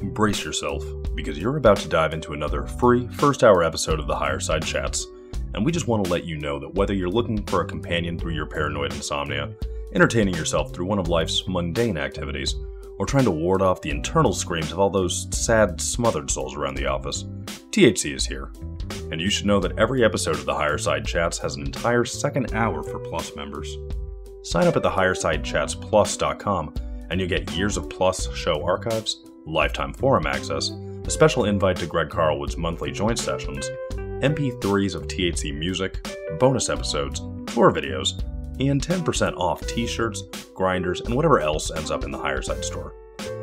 Brace yourself, because you're about to dive into another free first-hour episode of the Higher Side Chats, and we just want to let you know that whether you're looking for a companion through your paranoid insomnia, entertaining yourself through one of life's mundane activities, or trying to ward off the internal screams of all those sad, smothered souls around the office, THC is here. And you should know that every episode of the Higher Side Chats has an entire second hour for Plus members. Sign up at thehighersidechatsplus.com and you'll get years of Plus show archives, lifetime forum access, a special invite to Greg Carlwood's monthly joint sessions, MP3s of THC music, bonus episodes, tour videos, and 10% off t-shirts, grinders, and whatever else ends up in the Higher Side store.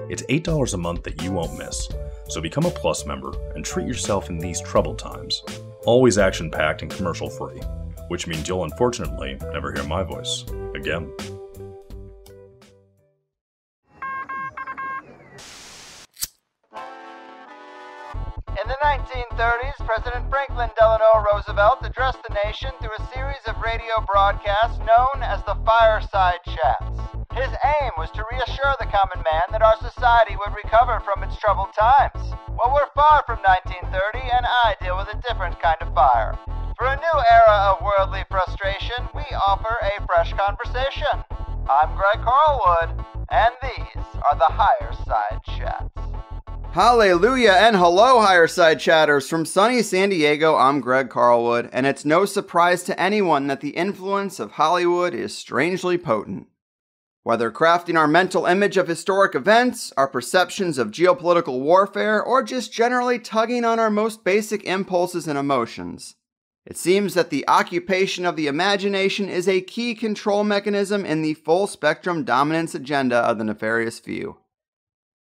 It's $8 a month that you won't miss, so become a Plus member and treat yourself in these troubled times. Always action-packed and commercial-free, which means you'll unfortunately never hear my voice again. In the 1930s, President Franklin Delano Roosevelt addressed the nation through a series of radio broadcasts known as the Fireside Chats. His aim was to reassure the common man that our society would recover from its troubled times. Well, we're far from 1930, and I deal with a different kind of fire. For a new era of worldly frustration, we offer a fresh conversation. I'm Greg Carlwood, and these are the Higher Side Chats. Hallelujah and hello, Higher Side Chatters. From sunny San Diego, I'm Greg Carlwood, and it's no surprise to anyone that the influence of Hollywood is strangely potent. Whether crafting our mental image of historic events, our perceptions of geopolitical warfare, or just generally tugging on our most basic impulses and emotions, it seems that the occupation of the imagination is a key control mechanism in the full-spectrum dominance agenda of the nefarious few.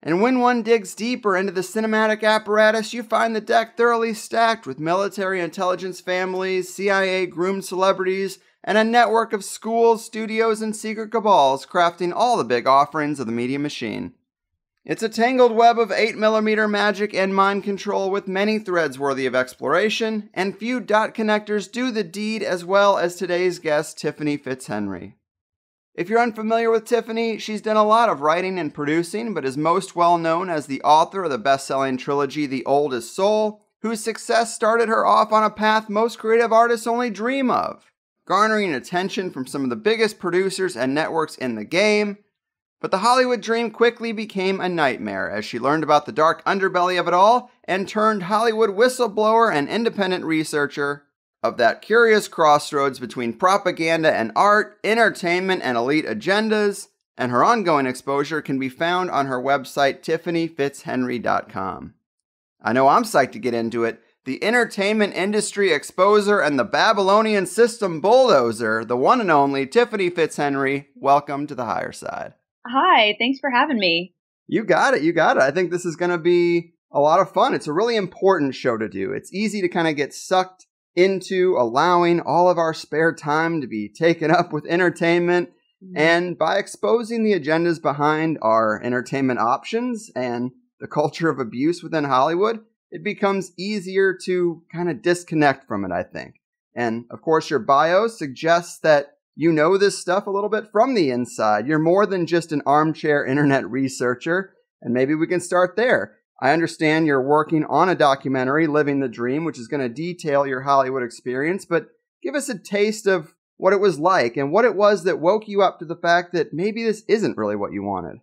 And when one digs deeper into the cinematic apparatus, you find the deck thoroughly stacked with military intelligence families, CIA-groomed celebrities, and a network of schools, studios, and secret cabals crafting all the big offerings of the media machine. It's a tangled web of 8mm magic and mind control with many threads worthy of exploration, and few dot connectors do the deed as well as today's guest, Tiffany FitzHenry. If you're unfamiliar with Tiffany, she's done a lot of writing and producing, but is most well known as the author of the best-selling trilogy The Oldest Soul, whose success started her off on a path most creative artists only dream of, garnering attention from some of the biggest producers and networks in the game. But the Hollywood dream quickly became a nightmare as she learned about the dark underbelly of it all and turned Hollywood whistleblower and independent researcher of that curious crossroads between propaganda and art, entertainment and elite agendas, and her ongoing exposure can be found on her website, tiffanyfitzhenry.com. I know I'm psyched to get into it. The entertainment industry exposer and the Babylonian system bulldozer, the one and only Tiffany FitzHenry. Welcome to the Higher Side. Hi, thanks for having me. You got it. I think this is going to be a lot of fun. It's a really important show to do. It's easy to kind of get sucked into allowing all of our spare time to be taken up with entertainment. And by exposing the agendas behind our entertainment options and the culture of abuse within Hollywood, it becomes easier to kind of disconnect from it, I think. And of course, your bio suggests that you know this stuff a little bit from the inside. You're more than just an armchair internet researcher, and maybe we can start there. I understand you're working on a documentary, Living the Dream, which is going to detail your Hollywood experience, but give us a taste of what it was like and what it was that woke you up to the fact that maybe this isn't really what you wanted.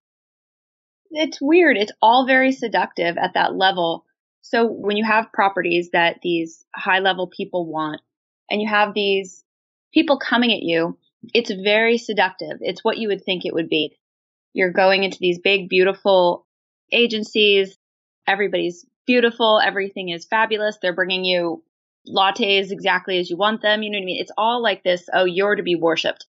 It's weird. It's all very seductive at that level. So when you have properties that these high-level people want, and you have these people coming at you, it's very seductive. It's what you would think it would be. You're going into these big, beautiful agencies. Everybody's beautiful. Everything is fabulous. They're bringing you lattes exactly as you want them. You know what I mean? It's all like this, oh, you're to be worshipped.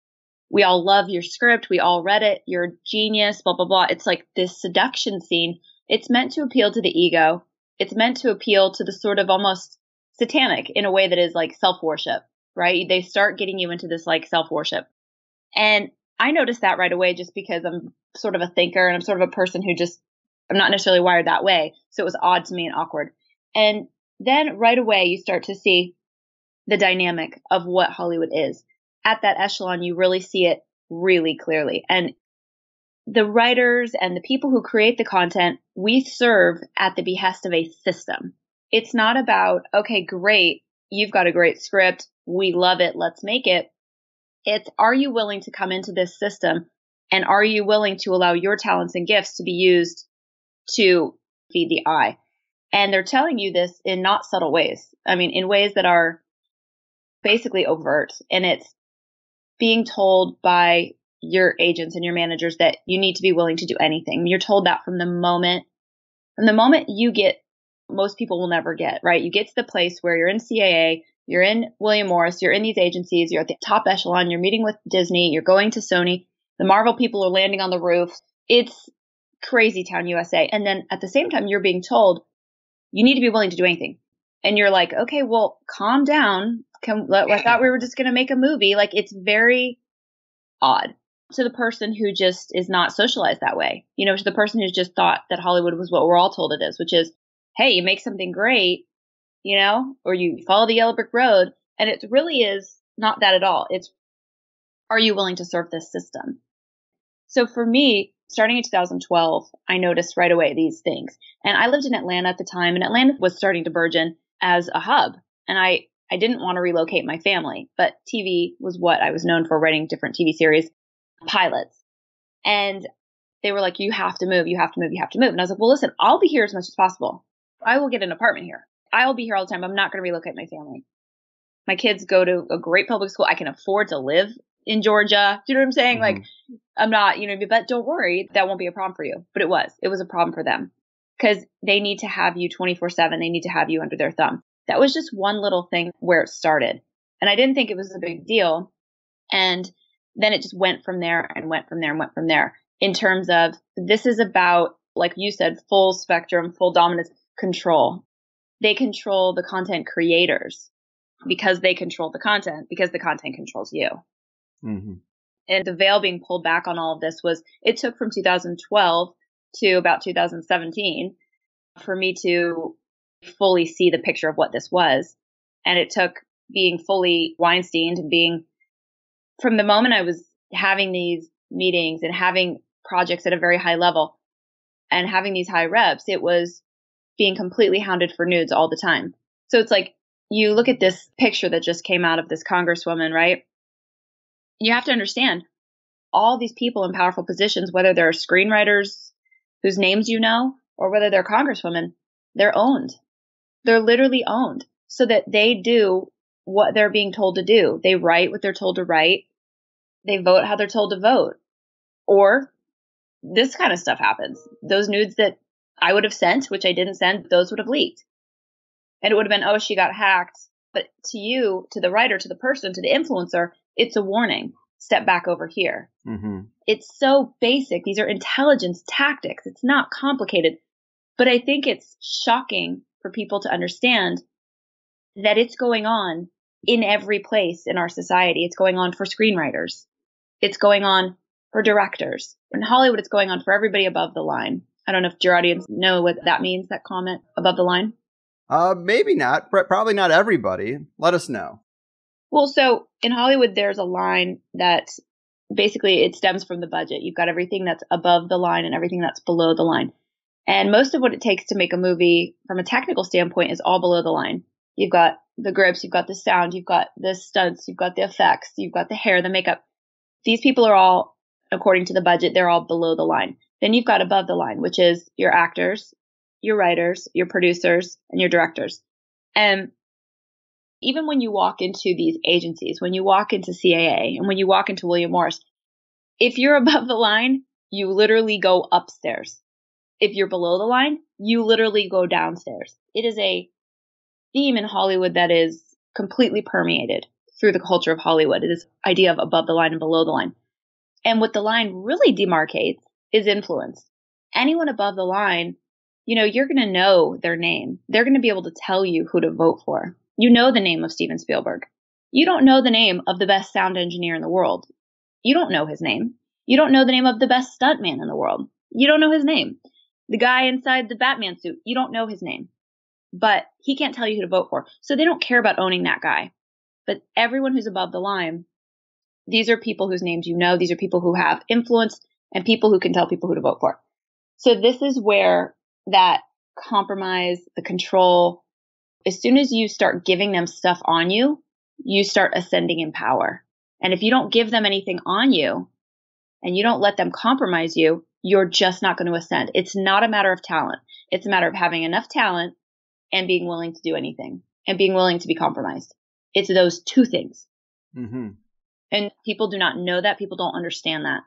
We all love your script. We all read it. You're a genius, blah, blah, blah. It's like this seduction scene. It's meant to appeal to the ego. It's meant to appeal to the sort of almost satanic in a way that is like self-worship, right? They start getting you into this like self-worship. And I noticed that right away just because I'm sort of a thinker and I'm sort of a person who just, I'm not necessarily wired that way. So it was odd to me and awkward. And then right away, you start to see the dynamic of what Hollywood is. At that echelon, you really see it really clearly. And the writers and the people who create the content, we serve at the behest of a system. It's not about, okay, great, you've got a great script, we love it, let's make it. It's, are you willing to come into this system, and are you willing to allow your talents and gifts to be used to feed the eye? And they're telling you this in not subtle ways. I mean, in ways that are basically overt. And it's being told by your agents and your managers that you need to be willing to do anything. You're told that from the moment you get, most people will never get, right? You get to the place where you're in CAA, you're in William Morris, you're in these agencies, you're at the top echelon, you're meeting with Disney, you're going to Sony, the Marvel people are landing on the roof. It's crazy town USA. And then at the same time, you're being told you need to be willing to do anything. And you're like, okay, well, calm down. I thought we were just going to make a movie. Like, it's very odd to the person who just is not socialized that way. You know, to the person who's just thought that Hollywood was what we're all told it is, which is, hey, you make something great, you know, or you follow the yellow brick road. And it really is not that at all. It's, are you willing to serve this system? So for me, starting in 2012, I noticed right away these things. And I lived in Atlanta at the time, and Atlanta was starting to burgeon as a hub. And I didn't want to relocate my family, but TV was what I was known for, writing different TV series pilots. And they were like, you have to move, you have to move, you have to move. And I was like, well, listen, I'll be here as much as possible. I will get an apartment here. I'll be here all the time. I'm not going to relocate my family. My kids go to a great public school. I can afford to live in Georgia. Do you know what I'm saying? Mm-hmm. Like, I'm not, you know, but don't worry, that won't be a problem for you. But it was a problem for them because they need to have you 24/7. They need to have you under their thumb. That was just one little thing where it started. And I didn't think it was a big deal. And then it just went from there and went from there and went from there in terms of, this is about, like you said, full spectrum, full dominance control. They control the content creators because they control the content, because the content controls you. Mm-hmm. And the veil being pulled back on all of this was, it took from 2012 to about 2017 for me to fully see the picture of what this was. And it took being fully Weinsteined and being, from the moment I was having these meetings and having projects at a very high level and having these high reps, it was being completely hounded for nudes all the time. So it's like, you look at this picture that just came out of this congresswoman, right? You have to understand all these people in powerful positions, whether they're screenwriters whose names you know, or whether they're congresswomen, they're owned. They're literally owned so that they do what they're being told to do. They write what they're told to write. They vote how they're told to vote. Or this kind of stuff happens. Those nudes that I would have sent, which I didn't send, those would have leaked. And it would have been, oh, she got hacked. But to you, to the writer, to the person, to the influencer, it's a warning. Step back over here. Mm-hmm. It's so basic. These are intelligence tactics. It's not complicated. But I think it's shocking for people to understand that it's going on in every place in our society. It's going on for screenwriters. It's going on for directors. In Hollywood, it's going on for everybody above the line. I don't know if your audience know what that means, that comment, above the line. Maybe not. Probably not everybody. Let us know. Well, so in Hollywood, there's a line that basically it stems from the budget. You've got everything that's above the line and everything that's below the line. And most of what it takes to make a movie from a technical standpoint is all below the line. You've got the grips, you've got the sound, you've got the stunts, you've got the effects, you've got the hair, the makeup. These people are all, according to the budget, they're all below the line. Then you've got above the line, which is your actors, your writers, your producers, and your directors. And even when you walk into these agencies, when you walk into CAA, and when you walk into William Morris, if you're above the line, you literally go upstairs. If you're below the line, you literally go downstairs. It is a theme in Hollywood that is completely permeated through the culture of Hollywood. It is the idea of above the line and below the line. And what the line really demarcates is influence. Anyone above the line, you know, you're going to know their name. They're going to be able to tell you who to vote for. You know the name of Steven Spielberg. You don't know the name of the best sound engineer in the world. You don't know his name. You don't know the name of the best stuntman in the world. You don't know his name. The guy inside the Batman suit, you don't know his name. But he can't tell you who to vote for. So they don't care about owning that guy. But everyone who's above the line, these are people whose names you know. These are people who have influence and people who can tell people who to vote for. So this is where that compromise, the control, as soon as you start giving them stuff on you, you start ascending in power. And if you don't give them anything on you and you don't let them compromise you, you're just not going to ascend. It's not a matter of talent. It's a matter of having enough talent and being willing to do anything and being willing to be compromised. It's those two things. Mm-hmm. And people do not know that. People don't understand that.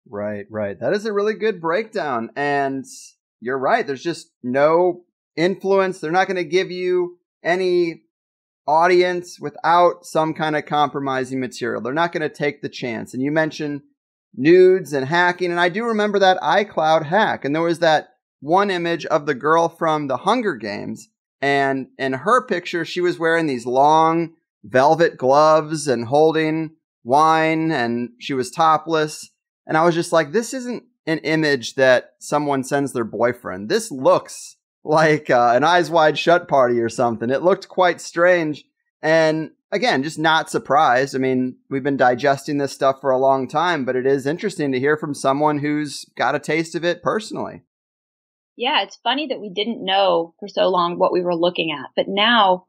Right. That is a really good breakdown. And you're right. There's just no influence. They're not going to give you any audience without some kind of compromising material. They're not going to take the chance. And you mentioned nudes and hacking. And I do remember that iCloud hack. And there was that one image of the girl from the Hunger Games. And in her picture, she was wearing these long velvet gloves and holding wine, and she was topless. And I was just like, this isn't an image that someone sends their boyfriend. This looks like an Eyes Wide Shut party or something. It looked quite strange. And again, just not surprised. I mean, we've been digesting this stuff for a long time, but it is interesting to hear from someone who's got a taste of it personally. Yeah, it's funny that we didn't know for so long what we were looking at, but now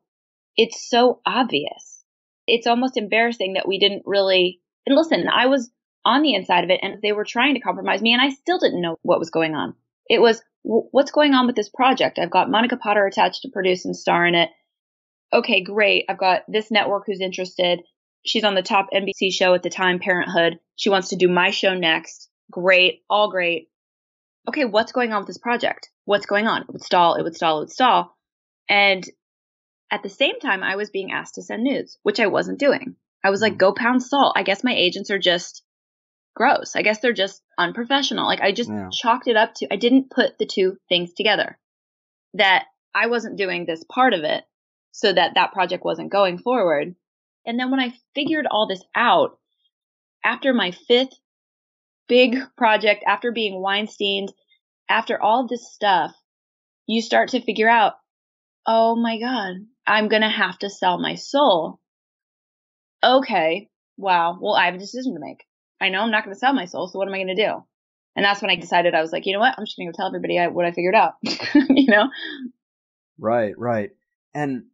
it's so obvious. It's almost embarrassing that we didn't really, and listen, I was on the inside of it and they were trying to compromise me and I still didn't know what was going on. It was, what's going on with this project? I've got Monica Potter attached to produce and star in it. Okay, great. I've got this network who's interested. She's on the top NBC show at the time, Parenthood. She wants to do my show next. Great. All great. Okay, what's going on with this project? What's going on? It would stall. And at the same time, I was being asked to send nudes, which I wasn't doing. I was like, go pound salt. I guess my agents are just gross. I guess they're just unprofessional. Like I just chalked it up to, I didn't put the two things together, that I wasn't doing this part of it so that that project wasn't going forward. And then when I figured all this out, after my fifth big project, after being Weinsteined, after all this stuff, you start to figure out, oh my God, I'm going to have to sell my soul. Okay, wow. Well, I have a decision to make. I know I'm not going to sell my soul, so what am I going to do? And that's when I decided, I was like, you know what? I'm just going to go tell everybody what I figured out, you know? Right. And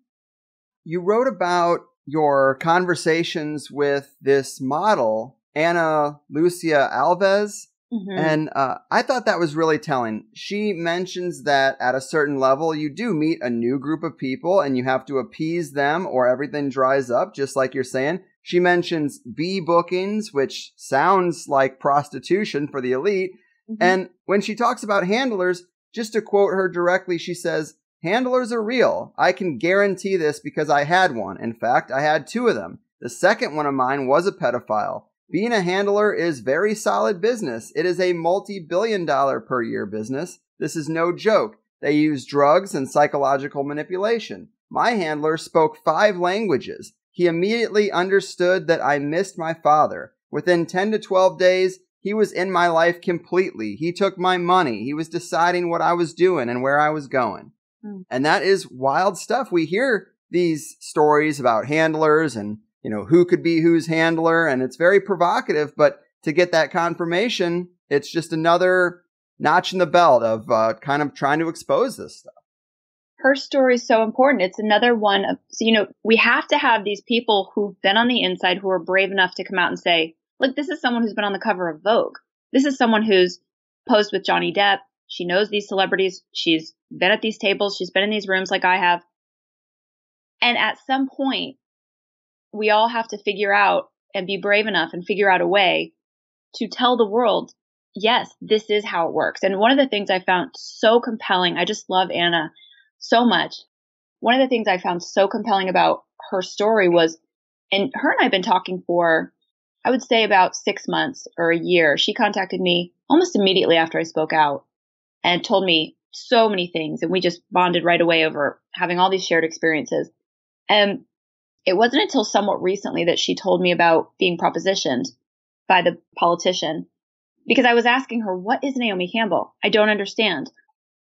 you wrote about your conversations with this model, Ana Lucia Alves. Mm-hmm. And I thought that was really telling. She mentions that at a certain level, you do meet a new group of people and you have to appease them or everything dries up, just like you're saying. She mentions bee bookings, which sounds like prostitution for the elite. Mm-hmm. And when she talks about handlers, just to quote her directly, she says, "Handlers are real. I can guarantee this because I had one. In fact, I had two of them. The second one of mine was a pedophile. Being a handler is very solid business. It is a multi-billion-dollar per year business. This is no joke. They use drugs and psychological manipulation. My handler spoke 5 languages. He immediately understood that I missed my father. Within 10 to 12 days, he was in my life completely. He took my money. He was deciding what I was doing and where I was going." And that is wild stuff. We hear these stories about handlers and, you know, who could be whose handler, and it's very provocative, but to get that confirmation, it's just another notch in the belt of kind of trying to expose this stuff. Her story is so important. It's another one of, so, you know, we have to have these people who've been on the inside who are brave enough to come out and say, look, this is someone who's been on the cover of Vogue. This is someone who's posed with Johnny Depp. She knows these celebrities. She's been at these tables. She's been in these rooms like I have. And at some point, we all have to figure out and be brave enough and figure out a way to tell the world, yes, this is how it works. And one of the things I found so compelling, I just love Ana so much. One of the things I found so compelling about her story was, and her and I have been talking for, I would say about 6 months or a year. She contacted me almost immediately after I spoke out and told me so many things. And we just bonded right away over having all these shared experiences. And it wasn't until somewhat recently that she told me about being propositioned by the politician, because I was asking her, what is Naomi Campbell? I don't understand.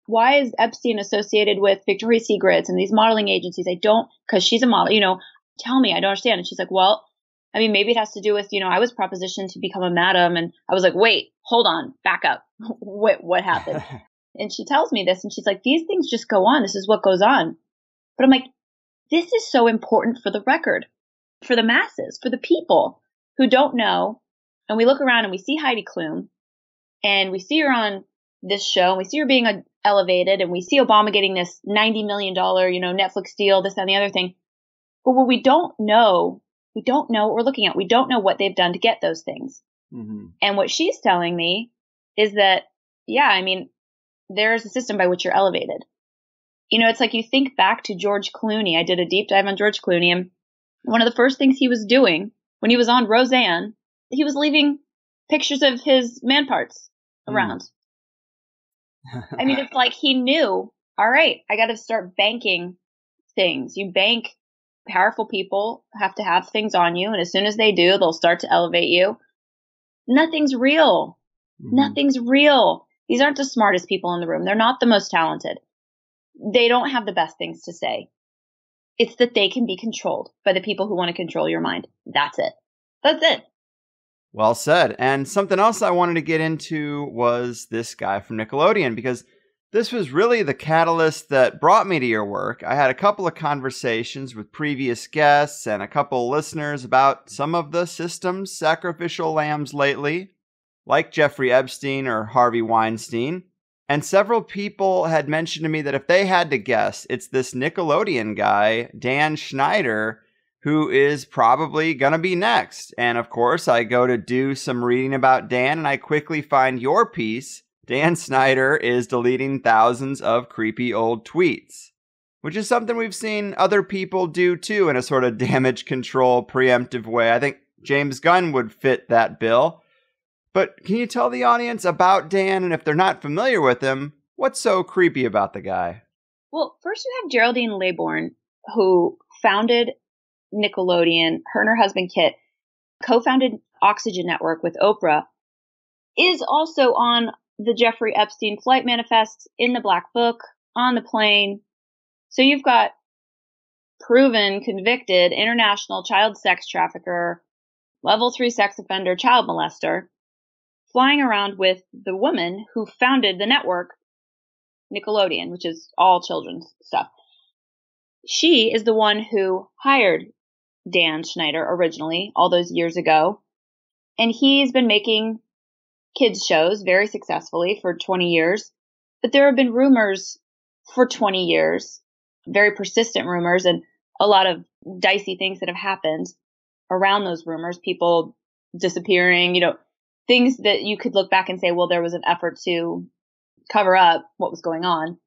Why is Epstein associated with Victoria's Secrets and these modeling agencies? I don't, because she's a model, you know, tell me, I don't understand. And she's like, well, I mean, maybe it has to do with, you know, I was propositioned to become a madam. And I was like, wait, hold on, back up. What happened? And she tells me this, and she's like, these things just go on. This is what goes on. But I'm like, this is so important for the record, for the masses, for the people who don't know. And we look around and we see Heidi Klum, and we see her on this show, and we see her being elevated, and we see Obama getting this $90 million, Netflix deal, this, that, and the other thing. But what we don't know what we're looking at. We don't know what they've done to get those things. Mm-hmm. And what she's telling me is that, there's a system by which you're elevated. It's like you think back to George Clooney. I did a deep dive on George Clooney, and one of the first things he was doing when he was on Roseanne, he was leaving pictures of his man parts around. It's like he knew, all right, I got to start banking things. You bank, powerful people have to have things on you, and as soon as they do, they'll start to elevate you. Nothing's real. Mm-hmm. Nothing's real. These aren't the smartest people in the room. They're not the most talented. They don't have the best things to say. It's that they can be controlled by the people who want to control your mind. That's it. That's it. Well said. And something else I wanted to get into was this guy from Nickelodeon, because this was really the catalyst that brought me to your work. I had a couple of conversations with previous guests and a couple of listeners about some of the system's sacrificial lambs lately, like Jeffrey Epstein or Harvey Weinstein. And several people had mentioned to me that if they had to guess, it's this Nickelodeon guy, Dan Schneider, who is probably going to be next. And of course, I go to do some reading about Dan, and I quickly find your piece. Dan Schneider is deleting thousands of creepy old tweets, which is something we've seen other people do too in a sort of damage control preemptive way. I think James Gunn would fit that bill. But can you tell the audience about Dan, and if they're not familiar with him, what's so creepy about the guy? Well, first you have Geraldine Laybourne, who founded Nickelodeon. Her and her husband Kit co-founded Oxygen Network with Oprah, is also on the Jeffrey Epstein flight manifest, in the Black Book, on the plane. So you've got proven, convicted, international child sex trafficker, level 3 sex offender, child molester, flying around with the woman who founded the network, Nickelodeon, which is all children's stuff. She is the one who hired Dan Schneider originally, all those years ago. And he's been making kids shows very successfully for 20 years. But there have been rumors for 20 years, very persistent rumors, and a lot of dicey things that have happened around those rumors, people disappearing, things that you could look back and say, well, there was an effort to cover up what was going on.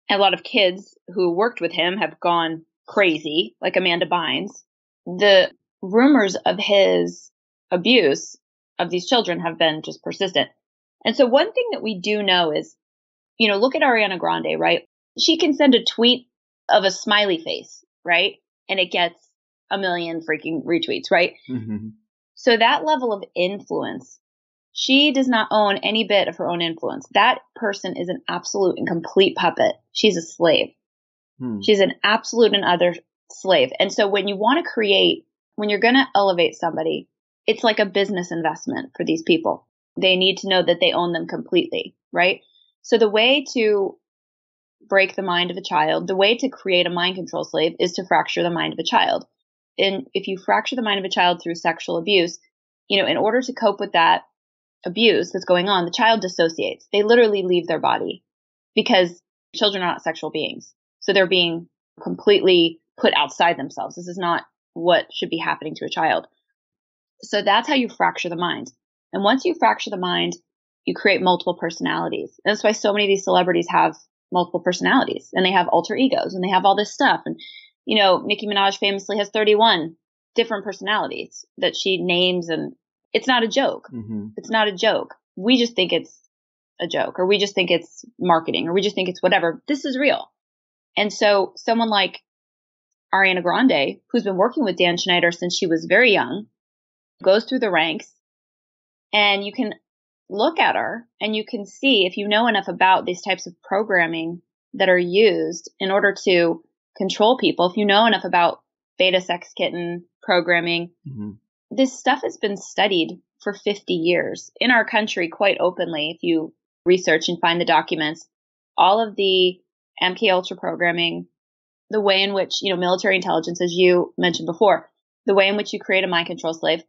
And a lot of kids who worked with him have gone crazy, like Amanda Bynes. The rumors of his abuse of these children have been just persistent. And so one thing that we do know is, look at Ariana Grande, right? She can send a tweet of a smiley face, right? And it gets 1 million freaking retweets, right? Mm-hmm. So that level of influence, she does not own any bit of her own influence. That person is an absolute and complete puppet. She's a slave. She's an absolute and utter slave. And so when you want to when you're going to elevate somebody, it's like a business investment for these people. They need to know that they own them completely, right? So the way to break the mind of a child, the way to create a mind control slave is to fracture the mind of a child. And if you fracture the mind of a child through sexual abuse, in order to cope with that abuse that's going on, the child dissociates. They literally leave their body because children are not sexual beings. So they're being completely put outside themselves. This is not what should be happening to a child. So that's how you fracture the mind. And once you fracture the mind, you create multiple personalities. And that's why so many of these celebrities have multiple personalities, and they have alter egos, and they have all this stuff. And Nicki Minaj famously has 31 different personalities that she names, and it's not a joke. Mm-hmm. It's not a joke. We just think it's a joke, or we just think it's marketing, or we just think it's whatever. This is real. And so someone like Ariana Grande, who's been working with Dan Schneider since she was very young, goes through the ranks, and you can look at her and you can see, if you know enough about these types of programming that are used in order to control people, if you know enough about beta sex kitten programming, mm-hmm. This stuff has been studied for 50 years. In our country, quite openly, if you research and find the documents, all of the MK Ultra programming, the way in which, military intelligence, as you mentioned before, the way in which you create a mind control slave,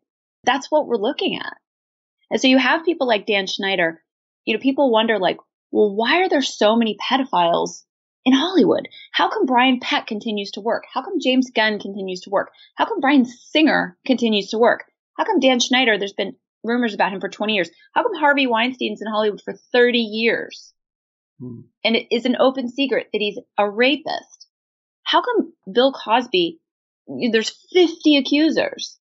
that's what we're looking at. And so you have people like Dan Schneider, people wonder well, why are there so many pedophiles in Hollywood? How come Brian Peck continues to work? How come James Gunn continues to work? How come Bryan Singer continues to work? How come Dan Schneider, there's been rumors about him for 20 years. How come Harvey Weinstein's in Hollywood for 30 years? And it is an open secret that he's a rapist. How come Bill Cosby, there's 50 accusers?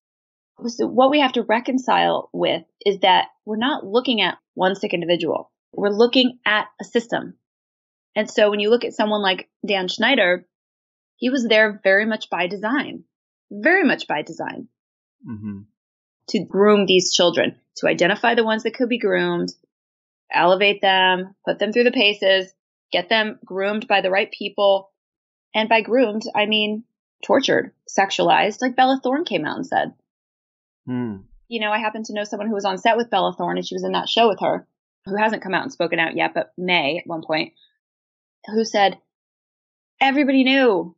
So what we have to reconcile with is that we're not looking at one sick individual. We're looking at a system. And so when you look at someone like Dan Schneider, he was there very much by design, to groom these children, to identify the ones that could be groomed, elevate them, put them through the paces, get them groomed by the right people. And by groomed, I mean tortured, sexualized, like Bella Thorne came out and said. I happen to know someone who was on set with Bella Thorne, and she was in that show with her, who hasn't come out and spoken out yet, but may at one point, who said, everybody knew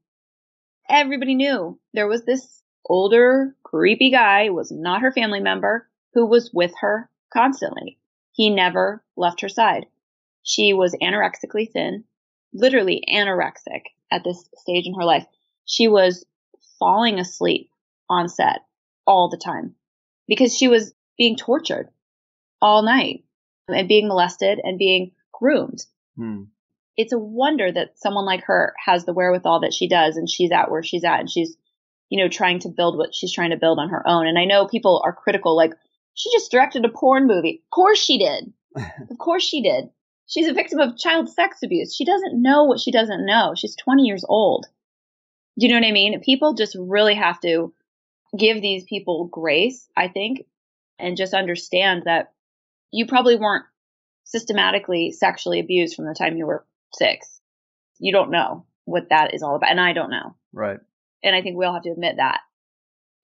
there was this older, creepy guy, who was not her family member, who was with her constantly. He never left her side. She was anorexically thin, literally anorexic at this stage in her life. She was falling asleep on set all the time because she was being tortured all night and being molested and being groomed. It's a wonder that someone like her has the wherewithal that she does, and she's at where she's at, and she's, trying to build what she's trying to build on her own. And I know people are critical, like, she just directed a porn movie. Of course she did. Of course she did. She's a victim of child sex abuse. She doesn't know what she doesn't know. She's 20 years old. Do you know what I mean? People just really have to give these people grace, I think, and just understand that you probably weren't systematically sexually abused from the time you were 6. You don't know what that is all about. And I don't know. Right. And I think we all have to admit that.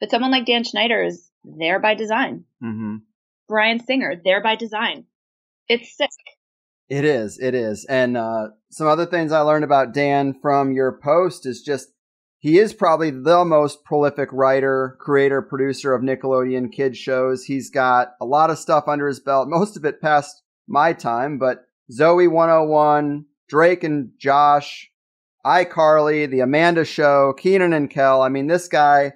But someone like Dan Schneider is there by design. Bryan Singer, there by design. It's sick. It is. And some other things I learned about Dan from your post is just, he is probably the most prolific writer, creator, producer of Nickelodeon kids shows. He's got a lot of stuff under his belt, most of it past my time, but Zoe 101, Drake and Josh, iCarly, The Amanda Show, Kenan and Kel. I mean, this guy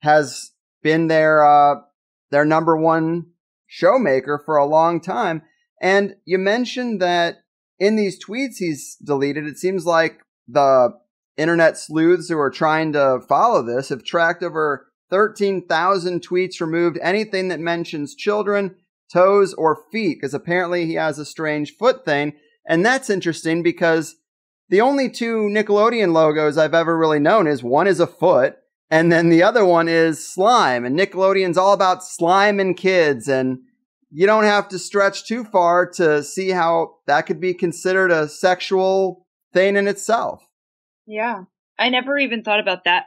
has been their number one showmaker for a long time. And you mentioned that in these tweets he's deleted, it seems like the internet sleuths who are trying to follow this have tracked over 13,000 tweets removed, anything that mentions children, toes, or feet, because apparently he has a strange foot thing. And that's interesting because the only 2 Nickelodeon logos I've ever really known is one is a foot, and then the other one is slime. And Nickelodeon's all about slime and kids, and you don't have to stretch too far to see how that could be considered a sexual thing in itself. Yeah. I never even thought about that.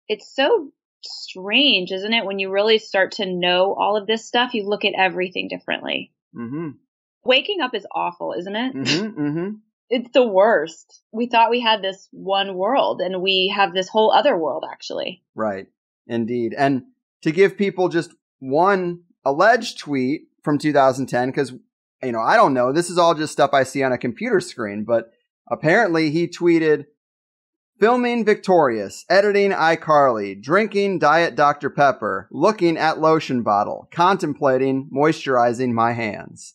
It's so strange, isn't it? When you really start to know all of this stuff, you look at everything differently. Waking up is awful, isn't it? It's the worst. We thought we had this one world, and we have this whole other world, actually. Right. Indeed. And to give people just one alleged tweet from 2010, because, I don't know. This is all just stuff I see on a computer screen, but apparently he tweeted, filming Victorious, editing iCarly, drinking Diet Dr. Pepper, looking at lotion bottle, contemplating moisturizing my hands.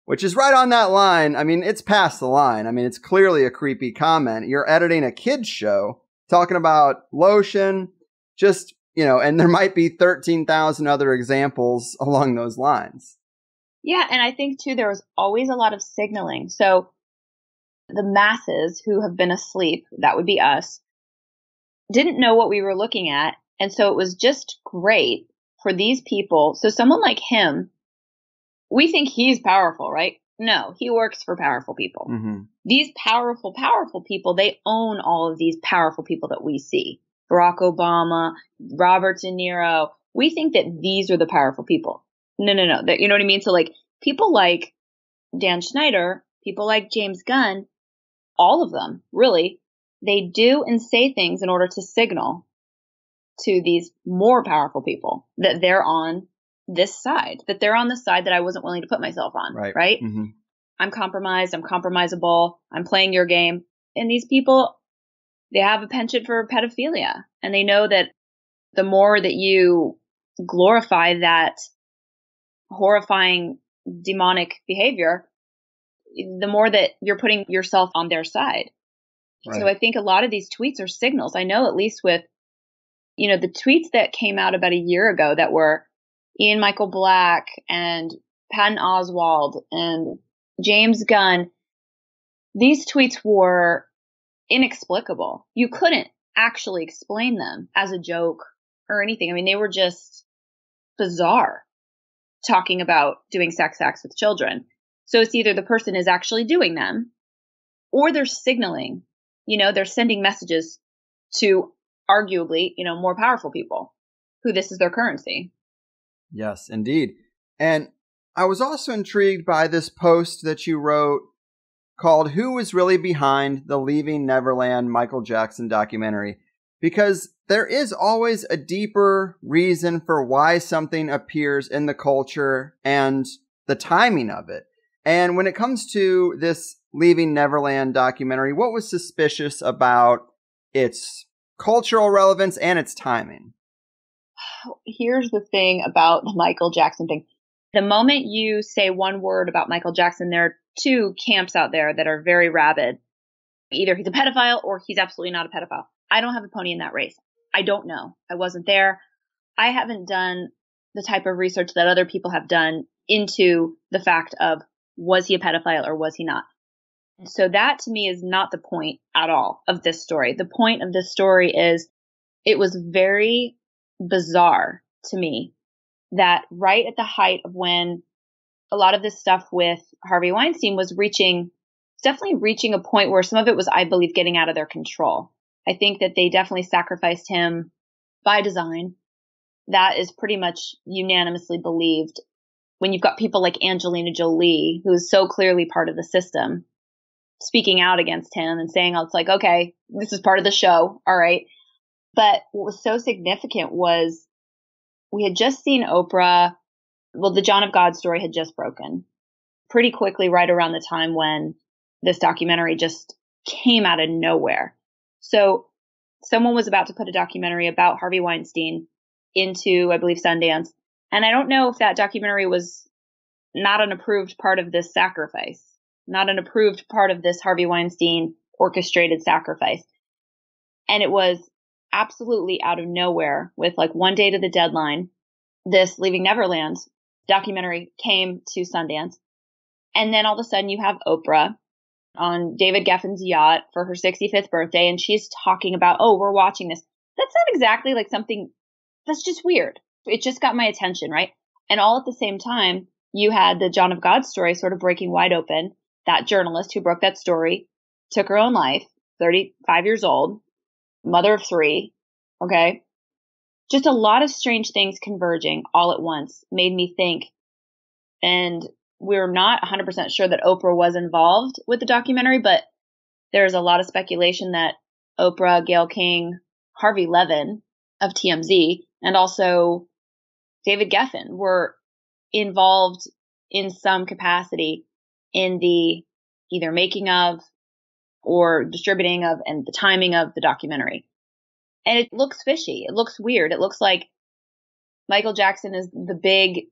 Which is right on that line. I mean, it's past the line. I mean, it's clearly a creepy comment. You're editing a kid's show, talking about lotion, just, and there might be 13,000 other examples along those lines. Yeah, and I think, too, there was always a lot of signaling. So the masses who have been asleep, that would be us, didn't know what we were looking at. And so it was just great for these people. So someone like him, we think he's powerful, right? No, he works for powerful people. These powerful people, they own all of these powerful people that we see. Barack Obama, Robert De Niro. We think that these are the powerful people. No. You know what I mean? So like people like Dan Schneider, people like James Gunn, all of them, really, they do and say things in order to signal to these more powerful people that they're on this side, that they're on the side that I wasn't willing to put myself on, right? Mm-hmm. I'm compromised, I'm compromisable, I'm playing your game. And these people, they have a penchant for pedophilia. And they know that the more that you glorify that horrifying demonic behavior, the more that you're putting yourself on their side. Right. So I think a lot of these tweets are signals. I know at least with, the tweets that came out about a year ago that were Ian Michael Black and Patton Oswalt and James Gunn, these tweets were inexplicable. You couldn't actually explain them as a joke or anything. I mean, they were just bizarre, talking about doing sex acts with children. So it's either the person is actually doing them or they're signaling, they're sending messages to arguably, more powerful people who this is their currency. Yes, indeed. And I was also intrigued by this post that you wrote called "Who Was Really Behind the Leaving Neverland Michael Jackson Documentary?" Because there is always a deeper reason for why something appears in the culture and the timing of it. And when it comes to this Leaving Neverland documentary, what was suspicious about its cultural relevance and its timing? Here's the thing about the Michael Jackson thing. The moment you say one word about Michael Jackson, there are two camps out there that are very rabid. Either he's a pedophile or he's absolutely not a pedophile. I don't have a pony in that race. I don't know. I wasn't there. I haven't done the type of research that other people have done into the fact of, was he a pedophile or was he not? So that to me is not the point at all of this story. The point of this story is it was very bizarre to me that right at the height of when a lot of this stuff with Harvey Weinstein was definitely reaching a point where some of it was, I believe, getting out of their control. I think that they definitely sacrificed him by design. That is pretty much unanimously believed when you've got people like Angelina Jolie, who is so clearly part of the system, speaking out against him and saying, it's like, okay, this is part of the show. All right. But what was so significant was we had just seen Oprah. Well, the John of God story had just broken pretty quickly, right around the time when this documentary just came out of nowhere. So someone was about to put a documentary about Harvey Weinstein into, I believe, Sundance. And I don't know if that documentary was not an approved part of this sacrifice, not an approved part of this Harvey Weinstein orchestrated sacrifice. And it was absolutely out of nowhere with like one day to the deadline. This Leaving Neverland documentary came to Sundance. And then all of a sudden you have Oprah on David Geffen's yacht for her 65th birthday. And she's talking about, we're watching this. That's not exactly like something that's just weird. It just got my attention, right? And all at the same time, you had the John of God story sort of breaking wide open. That journalist who broke that story took her own life, 35 years old, mother of 3. Okay. Just a lot of strange things converging all at once made me think. And we're not 100% sure that Oprah was involved with the documentary, but there's a lot of speculation that Oprah, Gayle King, Harvey Levin of TMZ, and also David Geffen were involved in some capacity in the either making of or distributing of and the timing of the documentary. And it looks fishy. It looks weird. It looks like Michael Jackson is the big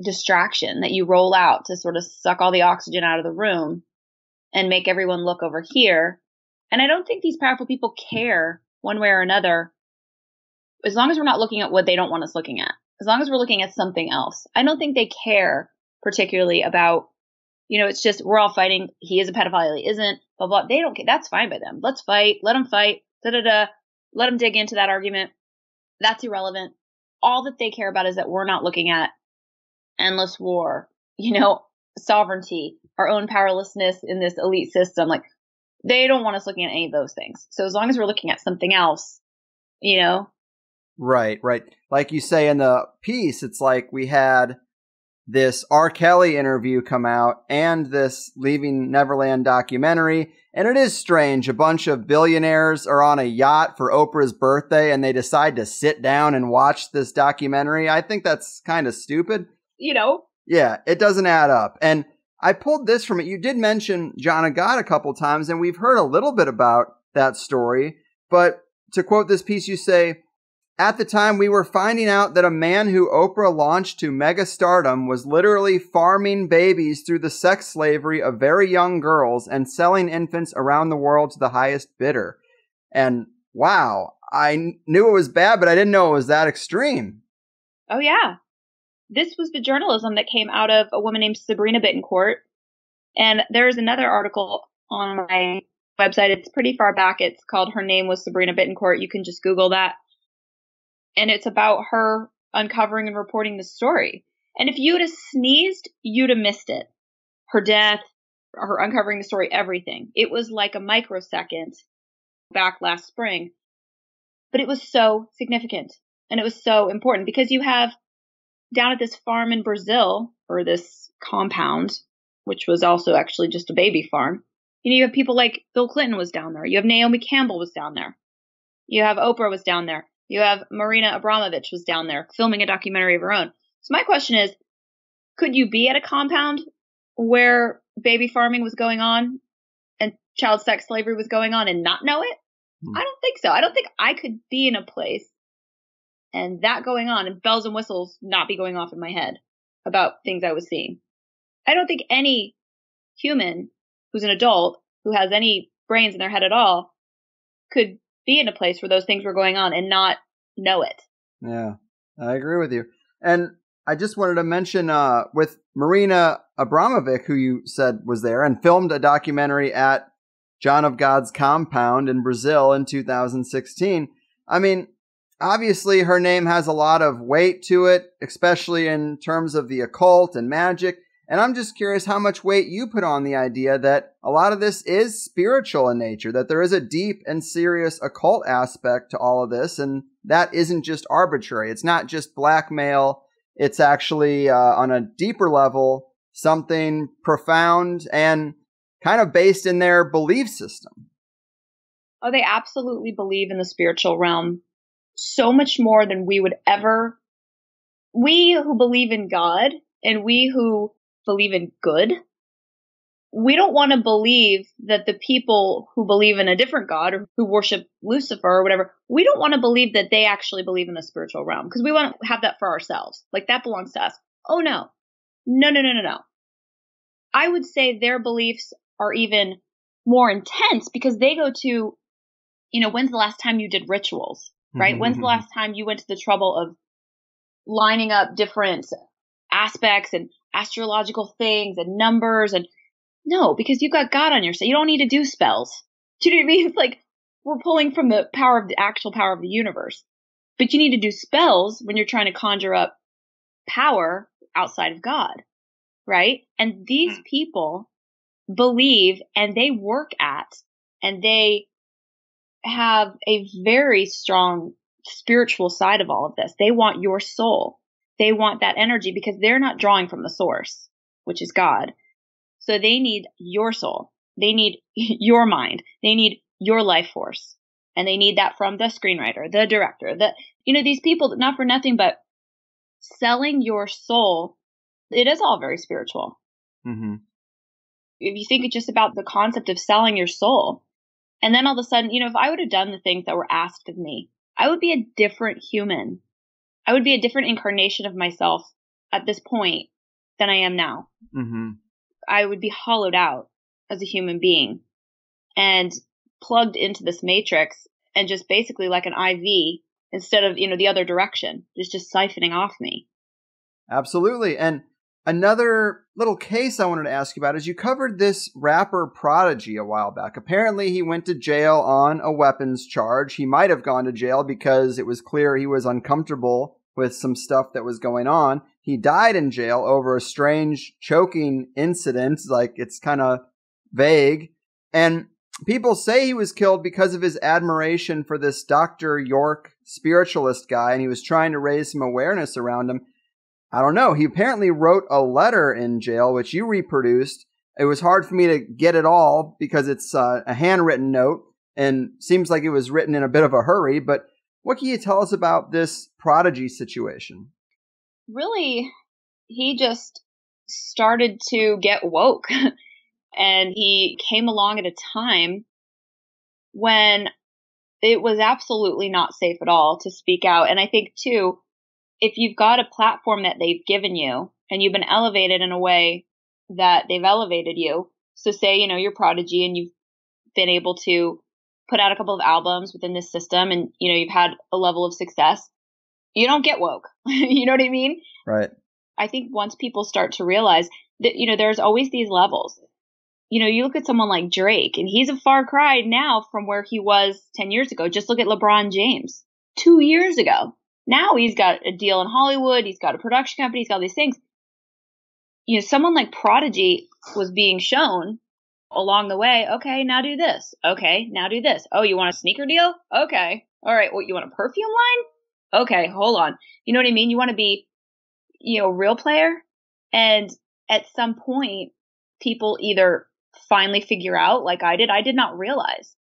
distraction that you roll out to sort of suck all the oxygen out of the room and make everyone look over here. And I don't think these powerful people care one way or another, as long as we're not looking at what they don't want us looking at, as long as we're looking at something else. I don't think they care particularly about, it's just, we're all fighting. He is a pedophile. He isn't, blah, blah. They don't care. That's fine by them. Let's fight. Let them fight. Da-da-da. Let them dig into that argument. That's irrelevant. All that they care about is that we're not looking at endless war, sovereignty, our own powerlessness in this elite system. Like, they don't want us looking at any of those things. So as long as we're looking at something else, Right. Like you say in the piece, it's like we had this R. Kelly interview come out and this Leaving Neverland documentary. And it is strange. A bunch of billionaires are on a yacht for Oprah's birthday and they decide to sit down and watch this documentary. I think that's kind of stupid. Yeah, it doesn't add up. And I pulled this from it. You did mention John of God a couple times, and we've heard a little bit about that story. But to quote this piece, you say, at the time, we were finding out that a man who Oprah launched to mega stardom was literally farming babies through the sex slavery of very young girls and selling infants around the world to the highest bidder. And wow, I knew it was bad, but I didn't know it was that extreme. Oh, yeah. This was the journalism that came out of a woman named Sabrina Bittencourt. And there's another article on my website. It's pretty far back. It's called Her Name Was Sabrina Bittencourt. You can just Google that. And it's about her uncovering and reporting the story. And if you'd have sneezed, you'd have missed it. Her death, her uncovering the story, everything. It was like a microsecond back last spring. But it was so significant. And it was so important because you have down at this farm in Brazil, or this compound, which was also actually just a baby farm. You have people like Bill Clinton was down there. You have Naomi Campbell was down there. You have Oprah was down there. You have Marina Abramovic was down there filming a documentary of her own. So my question is, could you be at a compound where baby farming was going on and child sex slavery was going on and not know it? I don't think so. I don't think I could be in a place and that going on and bells and whistles not be going off in my head about things I was seeing. I don't think any human who's an adult who has any brains in their head at all could be in a place where those things were going on and not know it. Yeah, I agree with you. And I just wanted to mention with Marina Abramovic, who you said was there and filmed a documentary at John of God's compound in Brazil in 2016. I mean, obviously her name has a lot of weight to it, especially in terms of the occult and magic. And I'm just curious how much weight you put on the idea that a lot of this is spiritual in nature, that there is a deep and serious occult aspect to all of this, and that isn't just arbitrary. It's not just blackmail. It's actually, on a deeper level, something profound and kind of based in their belief system. Oh, they absolutely believe in the spiritual realm so much more than we would ever. We who believe in God and we who believe in good, we don't want to believe that the people who believe in a different God or who worship Lucifer or whatever, we don't want to believe that they actually believe in the spiritual realm because we want to have that for ourselves. Like that belongs to us. Oh, no. No. I would say their beliefs are even more intense because they go to, when's the last time you did rituals, right? When's the last time you went to the trouble of lining up different aspects and astrological things and numbers? And no, because you've got God on your side. You don't need to do spells. Do you know what I mean? It's like we're pulling from the power of the actual power of the universe. But you need to do spells when you're trying to conjure up power outside of God, right? And these people believe and they work at and they have a very strong spiritual side of all of this. They want your soul. They want that energy because they're not drawing from the source, which is God. So they need your soul. They need your mind. They need your life force. And they need that from the screenwriter, the director, these people, not for nothing, but selling your soul. It is all very spiritual. Mm-hmm. If you think just about the concept of selling your soul, and then all of a sudden, if I would have done the things that were asked of me, I would be a different human. I would be a different incarnation of myself at this point than I am now. Mm-hmm. I would be hollowed out as a human being and plugged into this matrix and just basically like an IV instead of, the other direction, just siphoning off me. Absolutely. And another little case I wanted to ask you about is you covered this rapper Prodigy a while back. Apparently he went to jail on a weapons charge. He might have gone to jail because it was clear he was uncomfortable with some stuff that was going on. He died in jail over a strange choking incident. Like, it's kind of vague. And people say he was killed because of his admiration for this Dr. York spiritualist guy, and he was trying to raise some awareness around him. I don't know. He apparently wrote a letter in jail, which you reproduced. It was hard for me to get it all because it's a handwritten note and seems like it was written in a bit of a hurry. But what can you tell us about this Prodigy situation? Really, he just started to get woke. And he came along at a time when it was absolutely not safe at all to speak out. And I think, too, if you've got a platform that they've given you and you've been elevated in a way that they've elevated you, so say, you're Prodigy and you've been able to put out a couple of albums within this system and, you've had a level of success, you don't get woke. You know what I mean? Right. I think once people start to realize that, there's always these levels. You look at someone like Drake, and he's a far cry now from where he was 10 years ago. Just look at LeBron James 2 years ago. Now he's got a deal in Hollywood. He's got a production company. He's got all these things. Someone like Prodigy was being shown along the way. Okay, now do this. Okay, now do this. Oh, you want a sneaker deal? Okay. All right. What, you want a perfume line? Okay, hold on. You know what I mean? You want to be, a real player. And at some point, people either finally figure out, like I did not realize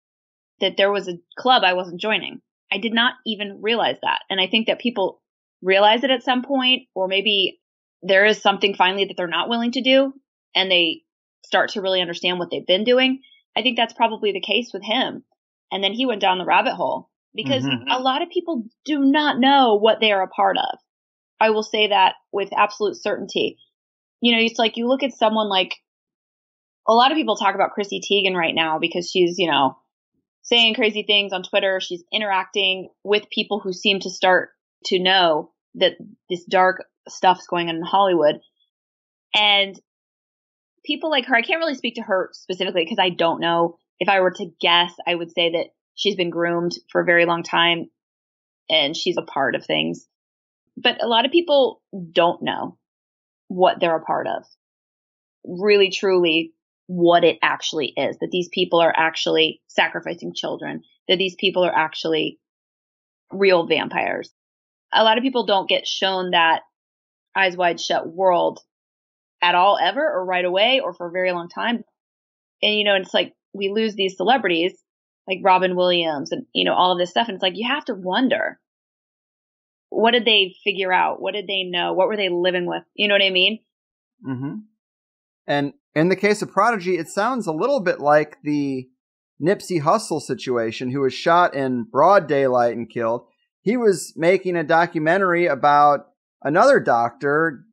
that there was a club I wasn't joining. I did not even realize that. And I think that people realize it at some point, or maybe there is something finally that they're not willing to do and they start to really understand what they've been doing. I think that's probably the case with him. And then he went down the rabbit hole because a lot of people do not know what they are a part of. I will say that with absolute certainty. It's like you look at someone like, a lot of people talk about Chrissy Teigen right now because she's, saying crazy things on Twitter. She's interacting with people who seem to start to know that this dark stuff's going on in Hollywood. And people like her, I can't really speak to her specifically because I don't know. If I were to guess, I would say that she's been groomed for a very long time and she's a part of things. But a lot of people don't know what they're a part of. Really, truly, what it actually is, that these people are actually sacrificing children, that these people are actually real vampires. A lot of people don't get shown that eyes wide shut world at all, ever, or right away, or for a very long time. And, it's like we lose these celebrities like Robin Williams and, all of this stuff. And it's like, you have to wonder, what did they figure out? What did they know? What were they living with? You know what I mean? Mm-hmm. And in the case of Prodigy, it sounds a little bit like the Nipsey Hussle situation, who was shot in broad daylight and killed. He was making a documentary about another doctor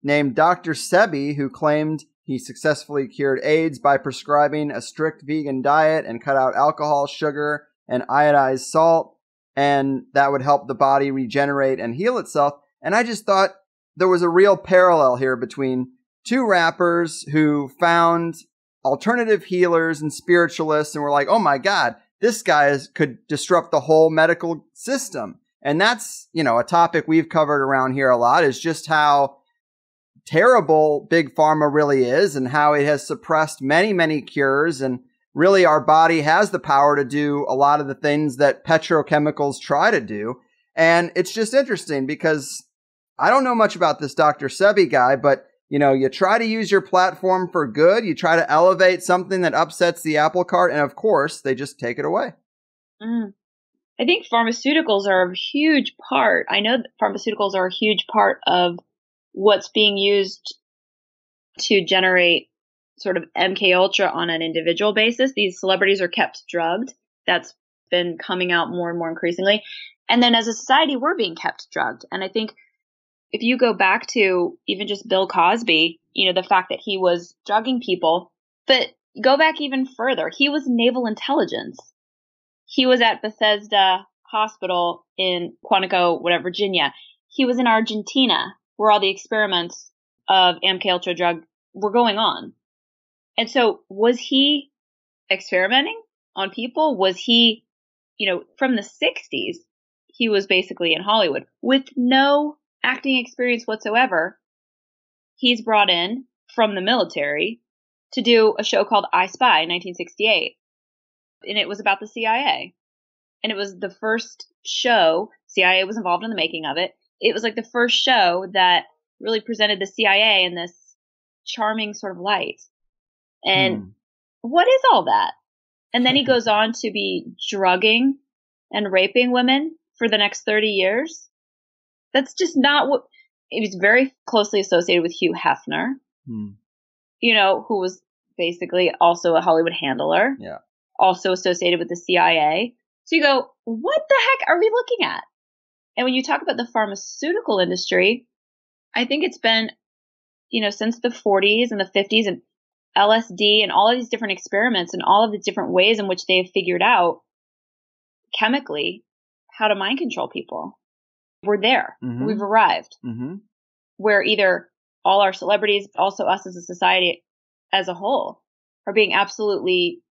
named Dr. Sebi, who claimed he successfully cured AIDS by prescribing a strict vegan diet and cut out alcohol, sugar, and iodized salt, and that would help the body regenerate and heal itself. And I just thought there was a real parallel here between two rappers who found alternative healers and spiritualists and were like, oh my God, this guy could disrupt the whole medical system. And that's, a topic we've covered around here a lot, is just how terrible big pharma really is and how it has suppressed many, many cures. And really our body has the power to do a lot of the things that petrochemicals try to do. And it's just interesting because I don't know much about this Dr. Sebi guy, but you try to use your platform for good. You try to elevate something that upsets the apple cart. And of course, they just take it away. I think pharmaceuticals are a huge part. I know that pharmaceuticals are a huge part of what's being used to generate sort of MK Ultra on an individual basis. These celebrities are kept drugged. That's been coming out more and more increasingly. And then as a society, we're being kept drugged. And I think if you go back to even just Bill Cosby, the fact that he was drugging people, but go back even further, he was naval intelligence. He was at Bethesda Hospital in Quantico, Virginia. He was in Argentina, where all the experiments of MK Ultra drug were going on. And so was he experimenting on people? Was he, from the 60s, he was basically in Hollywood with no acting experience whatsoever. He's brought in from the military to do a show called I Spy in 1968. And it was about the CIA. And it was the first show, CIA was involved in the making of it. It was like the first show that really presented the CIA in this charming sort of light. And what is all that? And then he goes on to be drugging and raping women for the next 30 years. That's just not what he was very closely associated with. Hugh Hefner, you know, who was basically also a Hollywood handler, also associated with the CIA. So you go, what the heck are we looking at? And when you talk about the pharmaceutical industry, I think it's been, you know, since the 40s and the 50s and LSD and all of these different experiments and all of the different ways in which they've figured out chemically how to mind control people. We're there. We've arrived. Where either all our celebrities, also us as a society as a whole, are being absolutely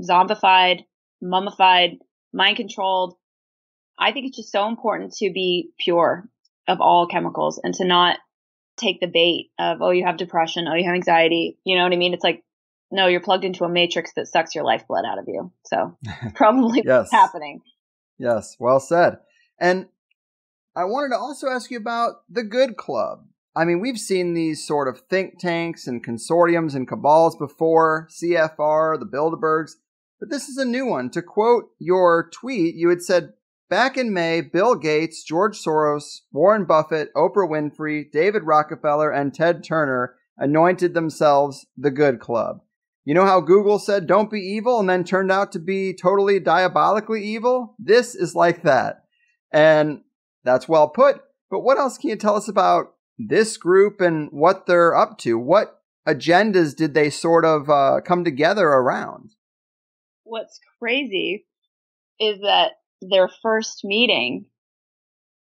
zombified, mummified, mind controlled. I think it's just so important to be pure of all chemicals and to not take the bait of, oh, you have depression, oh, you have anxiety. You know what I mean? It's like, no, you're plugged into a matrix that sucks your lifeblood out of you. So probably what's happening. Yes, well said. And I wanted to also ask you about the Good Club. I mean, we've seen these sort of think tanks and consortiums and cabals before, CFR, the Bilderbergs, but this is a new one. To quote your tweet, you had said, back in May, Bill Gates, George Soros, Warren Buffett, Oprah Winfrey, David Rockefeller, and Ted Turner anointed themselves the Good Club. You know how Google said, don't be evil, and then turned out to be totally diabolically evil? This is like that. And that's well put. But what else can you tell us about this group and what they're up to? What agendas did they sort of come together around? What's crazy is that their first meeting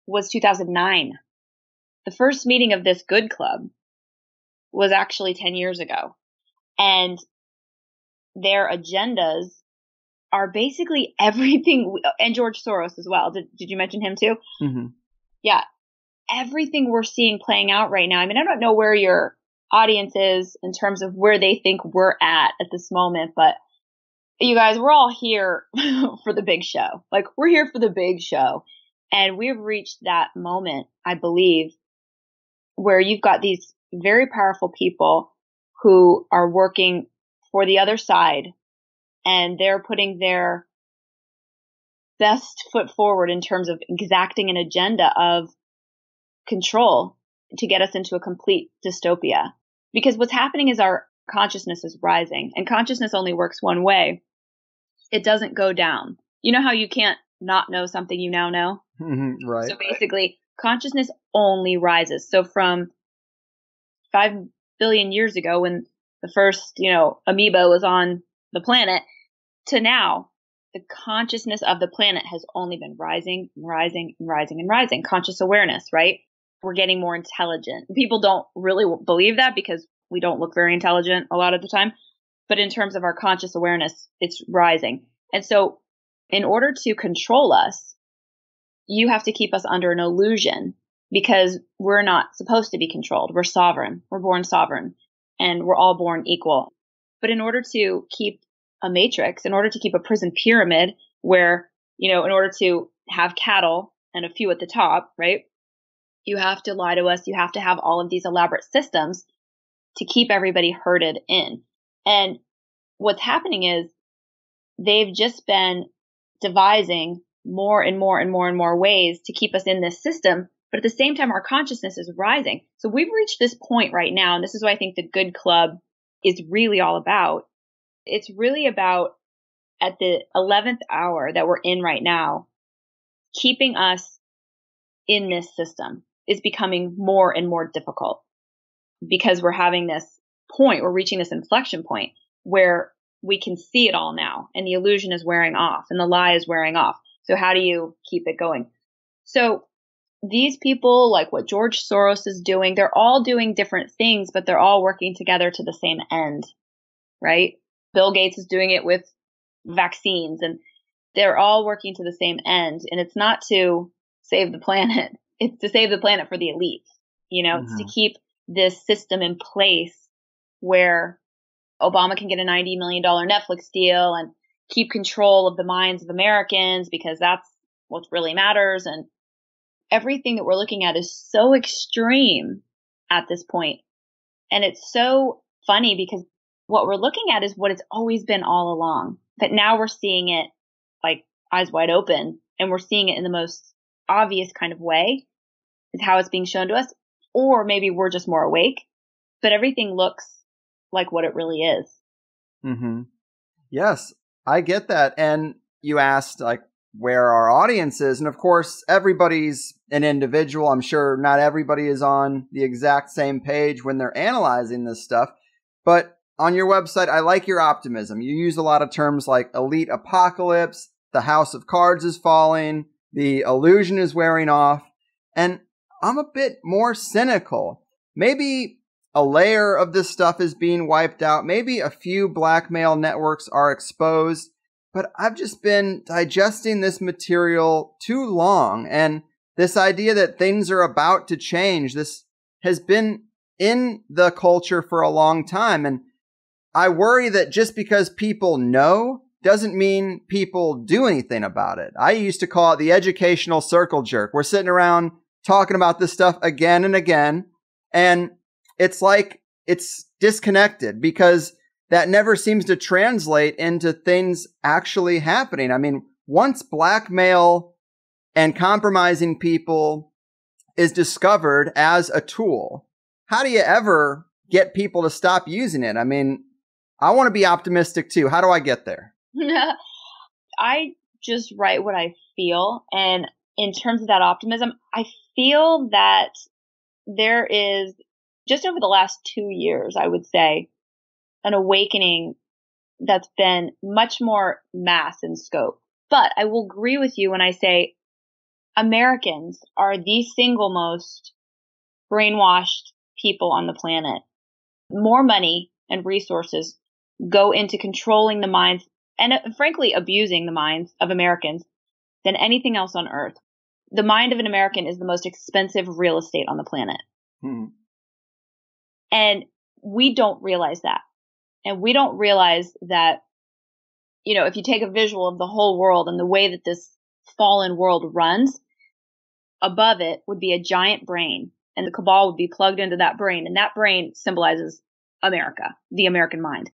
was 2009. The first meeting of this Good Club was actually 10 years ago. And their agendas are basically everything, and George Soros as well. Did you mention him too? Yeah. Everything we're seeing playing out right now. I mean, I don't know where your audience is in terms of where they think we're at this moment, but you guys, we're all here for the big show. Like, we're here for the big show. And we've reached that moment, I believe, where you've got these very powerful people who are working for the other side, and they're putting their best foot forward in terms of exacting an agenda of control to get us into a complete dystopia. Because what's happening is our consciousness is rising, and consciousness only works one way. It doesn't go down. You know how you can't not know something you now know? Right. So basically, consciousness only rises. So from 5 billion years ago, when the first, amoeba was on the planet, to now, the consciousness of the planet has only been rising and rising and rising and rising. Conscious awareness, right? We're getting more intelligent. People don't really believe that because we don't look very intelligent a lot of the time. But in terms of our conscious awareness, it's rising. And so in order to control us, you have to keep us under an illusion, because we're not supposed to be controlled. We're sovereign. We're born sovereign, and we're all born equal. But in order to keep a matrix, in order to keep a prison pyramid where, in order to have cattle and a few at the top, right? You have to lie to us. You have to have all of these elaborate systems to keep everybody herded in. And what's happening is they've just been devising more and more and more and more ways to keep us in this system. But at the same time, our consciousness is rising. So we've reached this point right now. And this is what I think the Good Club is really all about. It's really about, at the 11th hour that we're in right now, keeping us in this system is becoming more and more difficult, because we're having this point, we're reaching this inflection point where we can see it all now, and the illusion is wearing off and the lie is wearing off. So how do you keep it going? So these people, like what George Soros is doing, they're all doing different things, but they're all working together to the same end, right? Bill Gates is doing it with vaccines, and they're all working to the same end. And it's not to save the planet. It's to save the planet for the elite. It's to keep this system in place where Obama can get a $90 million Netflix deal and keep control of the minds of Americans, because that's what really matters. And everything that we're looking at is so extreme at this point. And it's so funny because what we're looking at is what it's always been all along. But now we're seeing it like eyes wide open, and we're seeing it in the most obvious kind of way is how it's being shown to us. Or maybe we're just more awake, but everything looks like what it really is. Mm-hmm. Yes, I get that. And you asked like where our audience is. And of course, everybody's an individual. I'm sure not everybody is on the exact same page when they're analyzing this stuff. But on your website, I like your optimism. You use a lot of terms like elite apocalypse, the house of cards is falling, the illusion is wearing off. And I'm a bit more cynical. Maybe a layer of this stuff is being wiped out. Maybe a few blackmail networks are exposed. But I've just been digesting this material too long. And this idea that things are about to change, this has been in the culture for a long time. And I worry that just because people know doesn't mean people do anything about it. I used to call it the educational circle jerk. We're sitting around talking about this stuff again and again. And it's like it's disconnected because that never seems to translate into things actually happening. I mean, once blackmail and compromising people is discovered as a tool, how do you ever get people to stop using it? I mean, I want to be optimistic too. How do I get there? I just write what I feel. And in terms of that optimism, I feel that there is, just over the last 2 years, I would say, an awakening that's been much more mass in scope. But I will agree with you when I say Americans are the single most brainwashed people on the planet. More money and resources go into controlling the minds and frankly abusing the minds of Americans than anything else on earth. The mind of an American is the most expensive real estate on the planet. And we don't realize that. And we don't realize that, you know, if you take a visual of the whole world and the way that this fallen world runs, above it would be a giant brain, and the cabal would be plugged into that brain. And that brain symbolizes America, the American mind.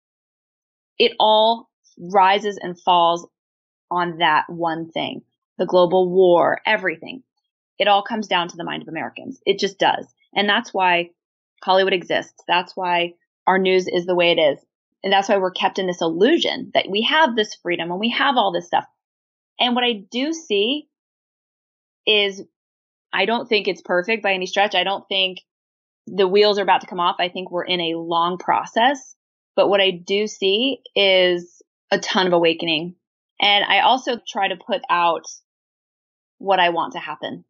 It all rises and falls on that one thing. The global war, everything. It all comes down to the mind of Americans. It just does. And that's why Hollywood exists. That's why our news is the way it is. And that's why we're kept in this illusion that we have this freedom and we have all this stuff. And what I do see is, I don't think it's perfect by any stretch. I don't think the wheels are about to come off. I think we're in a long process. But what I do see is a ton of awakening. And I also try to put out what I want to happen.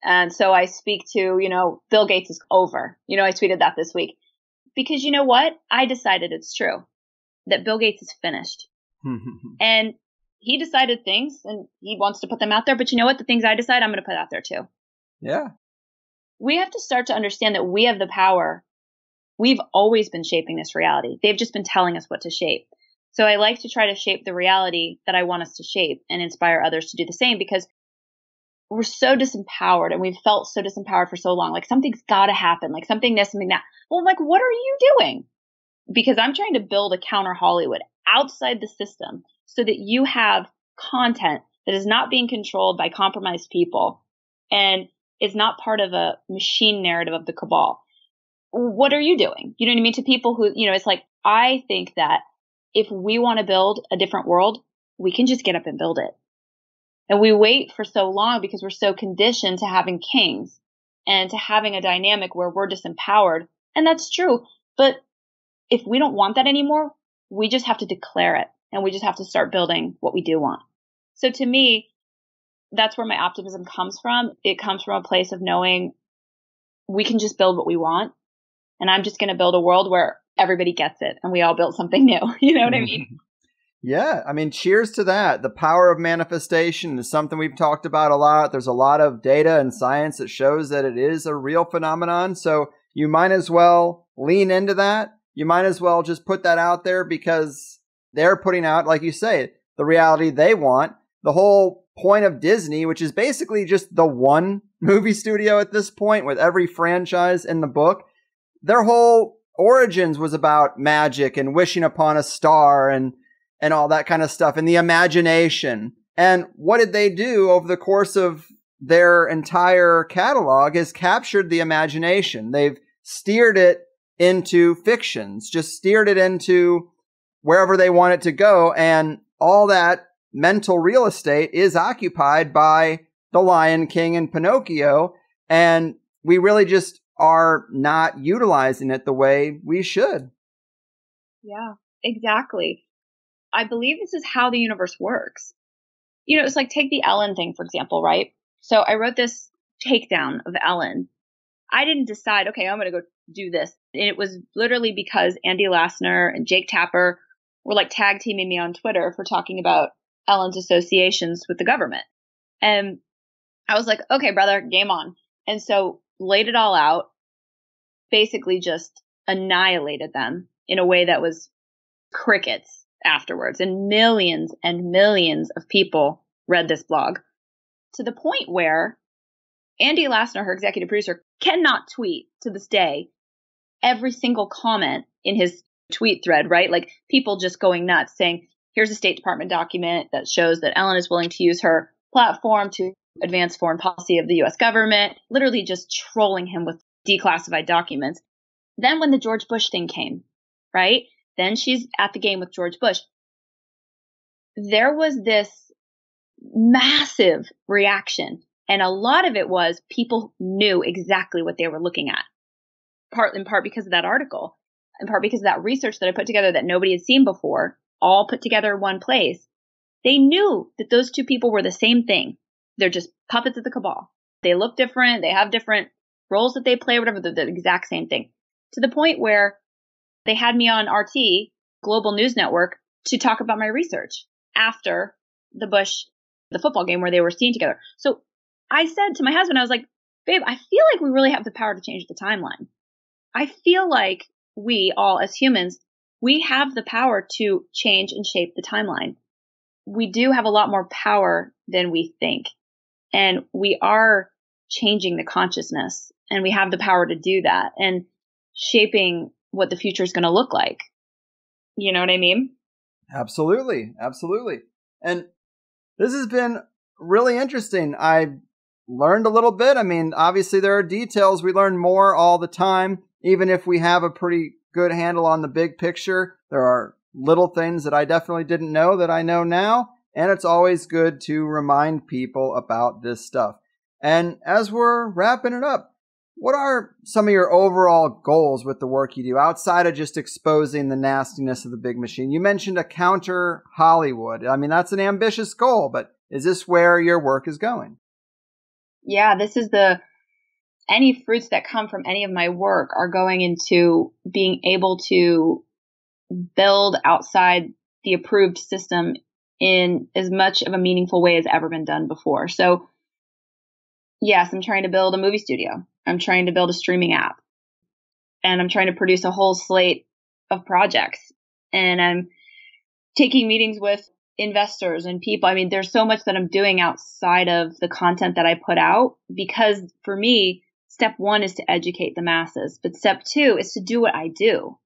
And so I speak to, Bill Gates is over. I tweeted that this week. Because you know what? I decided it's true that Bill Gates is finished. And he decided things and he wants to put them out there. But you know what? The things I decide, I'm going to put out there too. Yeah. We have to start to understand that we have the power. We've always been shaping this reality. They've just been telling us what to shape. So I like to try to shape the reality that I want us to shape and inspire others to do the same, because we're so disempowered and we've felt so disempowered for so long. Like something's got to happen, like something this, something that. Well, like, what are you doing? Because I'm trying to build a counter Hollywood outside the system so that you have content that is not being controlled by compromised people and is not part of a machine narrative of the cabal. What are you doing? You know what I mean? To people who, it's like, I think that if we want to build a different world, we can just get up and build it. And we wait for so long because we're so conditioned to having kings and to having a dynamic where we're disempowered. And that's true. But if we don't want that anymore, we just have to declare it and we just have to start building what we do want. So to me, that's where my optimism comes from. It comes from a place of knowing we can just build what we want. And I'm just going to build a world where everybody gets it and we all build something new. You know what I mean? Yeah. I mean, cheers to that. The power of manifestation is something we've talked about a lot. There's a lot of data and science that shows that it is a real phenomenon. So you might as well lean into that. You might as well just put that out there because they're putting out, like you say, the reality they want. The whole point of Disney, which is basically just the one movie studio at this point with every franchise in the book. Their whole origins was about magic and wishing upon a star and all that kind of stuff and the imagination. And what did they do over the course of their entire catalog is captured the imagination. They've steered it into fictions, just steered it into wherever they want it to go. And all that mental real estate is occupied by The Lion King and Pinocchio. And we really just are not utilizing it the way we should. Yeah, exactly. I believe this is how the universe works. You know, it's like take the Ellen thing, for example, right? So I wrote this takedown of Ellen. I didn't decide, okay, I'm going to go do this. And it was literally because Andy Lassner and Jake Tapper were like tag teaming me on Twitter for talking about Ellen's associations with the government. And I was like, okay, brother, game on. And so laid it all out, basically just annihilated them in a way that was crickets afterwards. And millions of people read this blog to the point where Andy Lassner, her executive producer, cannot tweet to this day every single comment in his tweet thread, right? Like people just going nuts saying, here's a State Department document that shows that Ellen is willing to use her platform to advance foreign policy of the U.S. government, literally just trolling him with declassified documents. Then when the George Bush thing came, right? Then she's at the game with George Bush. There was this massive reaction. And a lot of it was people knew exactly what they were looking at, in part because of that article, in part because of that research that I put together that nobody had seen before, all put together in one place. They knew that those two people were the same thing. They're just puppets of the cabal. They look different. They have different roles that they play, whatever. They're the exact same thing. To the point where they had me on RT, Global News Network, to talk about my research after the football game where they were seen together. So I said to my husband, I was like, babe, I feel like we really have the power to change the timeline. I feel like we all as humans, we have the power to change and shape the timeline. We do have a lot more power than we think. And we are changing the consciousness, and we have the power to do that and shaping what the future is going to look like. You know what I mean? Absolutely. Absolutely. And this has been really interesting. I learned a little bit. I mean, obviously there are details. We learn more all the time. Even if we have a pretty good handle on the big picture, there are little things that I definitely didn't know that I know now. And it's always good to remind people about this stuff. And as we're wrapping it up, what are some of your overall goals with the work you do outside of just exposing the nastiness of the big machine? You mentioned a counter Hollywood. I mean, that's an ambitious goal, but is this where your work is going? Yeah, this is any fruits that come from any of my work are going into being able to build outside the approved system in as much of a meaningful way as ever been done before. So yes, I'm trying to build a movie studio. I'm trying to build a streaming app, and I'm trying to produce a whole slate of projects, and I'm taking meetings with investors and people. I mean, there's so much that I'm doing outside of the content that I put out, because for me, step one is to educate the masses, but step two is to do what I do,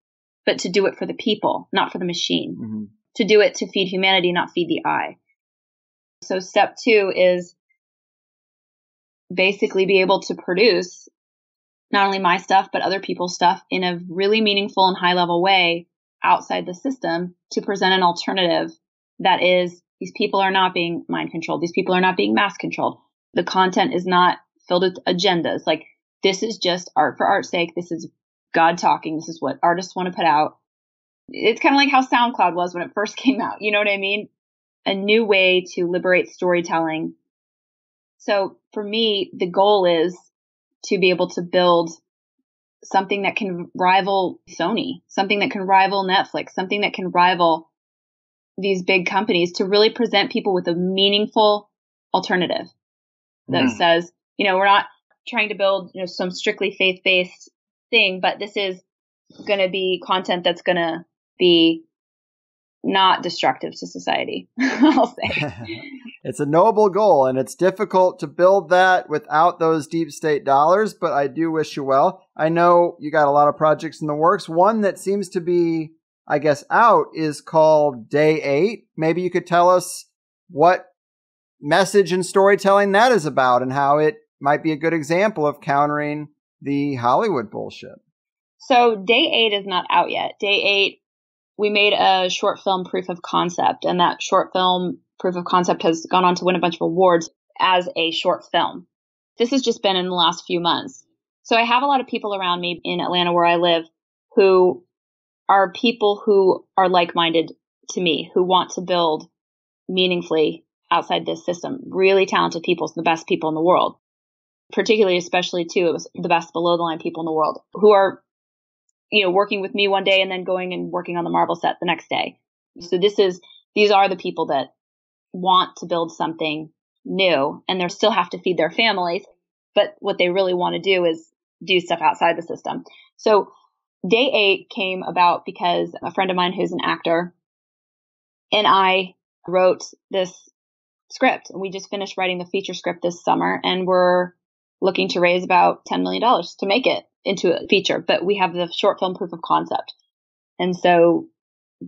but to do it for the people, not for the machine, to do it to feed humanity, not feed the eye. So step two is basically be able to produce not only my stuff, but other people's stuff in a really meaningful and high level way outside the system to present an alternative that is, these people are not being mind controlled. These people are not being mass controlled. The content is not filled with agendas. Like, this is just art for art's sake. This is God talking. This is what artists want to put out. It's kind of like how SoundCloud was when it first came out. You know what I mean? A new way to liberate storytelling. So for me, the goal is to be able to build something that can rival Sony, something that can rival Netflix, something that can rival these big companies, to really present people with a meaningful alternative that says, we're not trying to build, some strictly faith-based thing, but this is going to be content that's going to be not destructive to society, I'll say. It's a noble goal, and it's difficult to build that without those deep state dollars, but I do wish you well. I know you got a lot of projects in the works. One that seems to be, I guess, out is called Day 8. Maybe you could tell us what message and storytelling that is about and how it might be a good example of countering the Hollywood bullshit. So Day 8 is not out yet. Day 8, we made a short film proof of concept, and that short film proof of concept has gone on to win a bunch of awards as a short film. This has just been in the last few months. So I have a lot of people around me in Atlanta where I live who are people who are like-minded to me, who want to build meaningfully outside this system. Really talented people, the best people in the world. Particularly, especially too, it was the best below the line people in the world who are, working with me one day and then going and working on the Marvel set the next day. So these are the people that want to build something new, and they still have to feed their families. But what they really want to do is do stuff outside the system. So Day 8 came about because a friend of mine who's an actor and I wrote this script, and we just finished writing the feature script this summer, and we're looking to raise about $10 million to make it into a feature. But we have the short film proof of concept. And so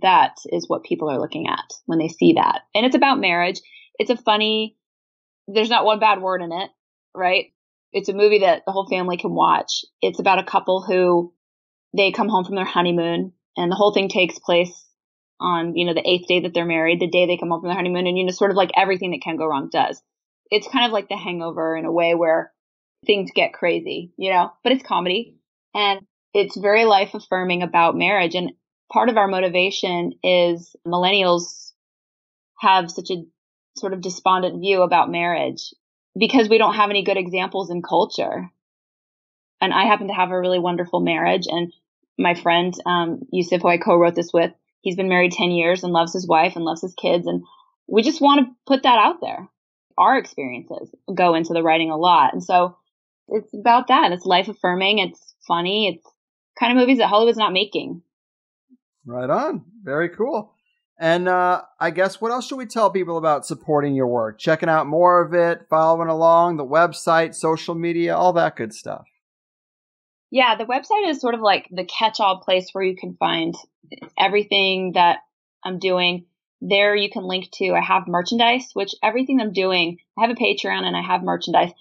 that is what people are looking at when they see that. And it's about marriage. It's there's not one bad word in it, right? It's a movie that the whole family can watch. It's about a couple who they come home from their honeymoon, and the whole thing takes place on, the 8th day that they're married, the day they come home from their honeymoon, and, sort of like everything that can go wrong does. It's kind of like The Hangover in a way where things get crazy, but it's comedy, and it's very life affirming about marriage. And part of our motivation is millennials have such a sort of despondent view about marriage because we don't have any good examples in culture. And I happen to have a really wonderful marriage, and my friend, Yusuf, who I co-wrote this with, he's been married 10 years and loves his wife and loves his kids. And we just want to put that out there. Our experiences go into the writing a lot. And so it's about that. It's life affirming. It's funny. It's kind of movies that Hollywood's not making. Right on. Very cool. And I guess what else should we tell people about supporting your work? Checking out more of it, following along, the website, social media, all that good stuff. Yeah, the website is sort of like the catch-all place where you can find everything that I'm doing. There you can link to, I have merchandise, which everything I'm doing, I have a Patreon and I have merchandise.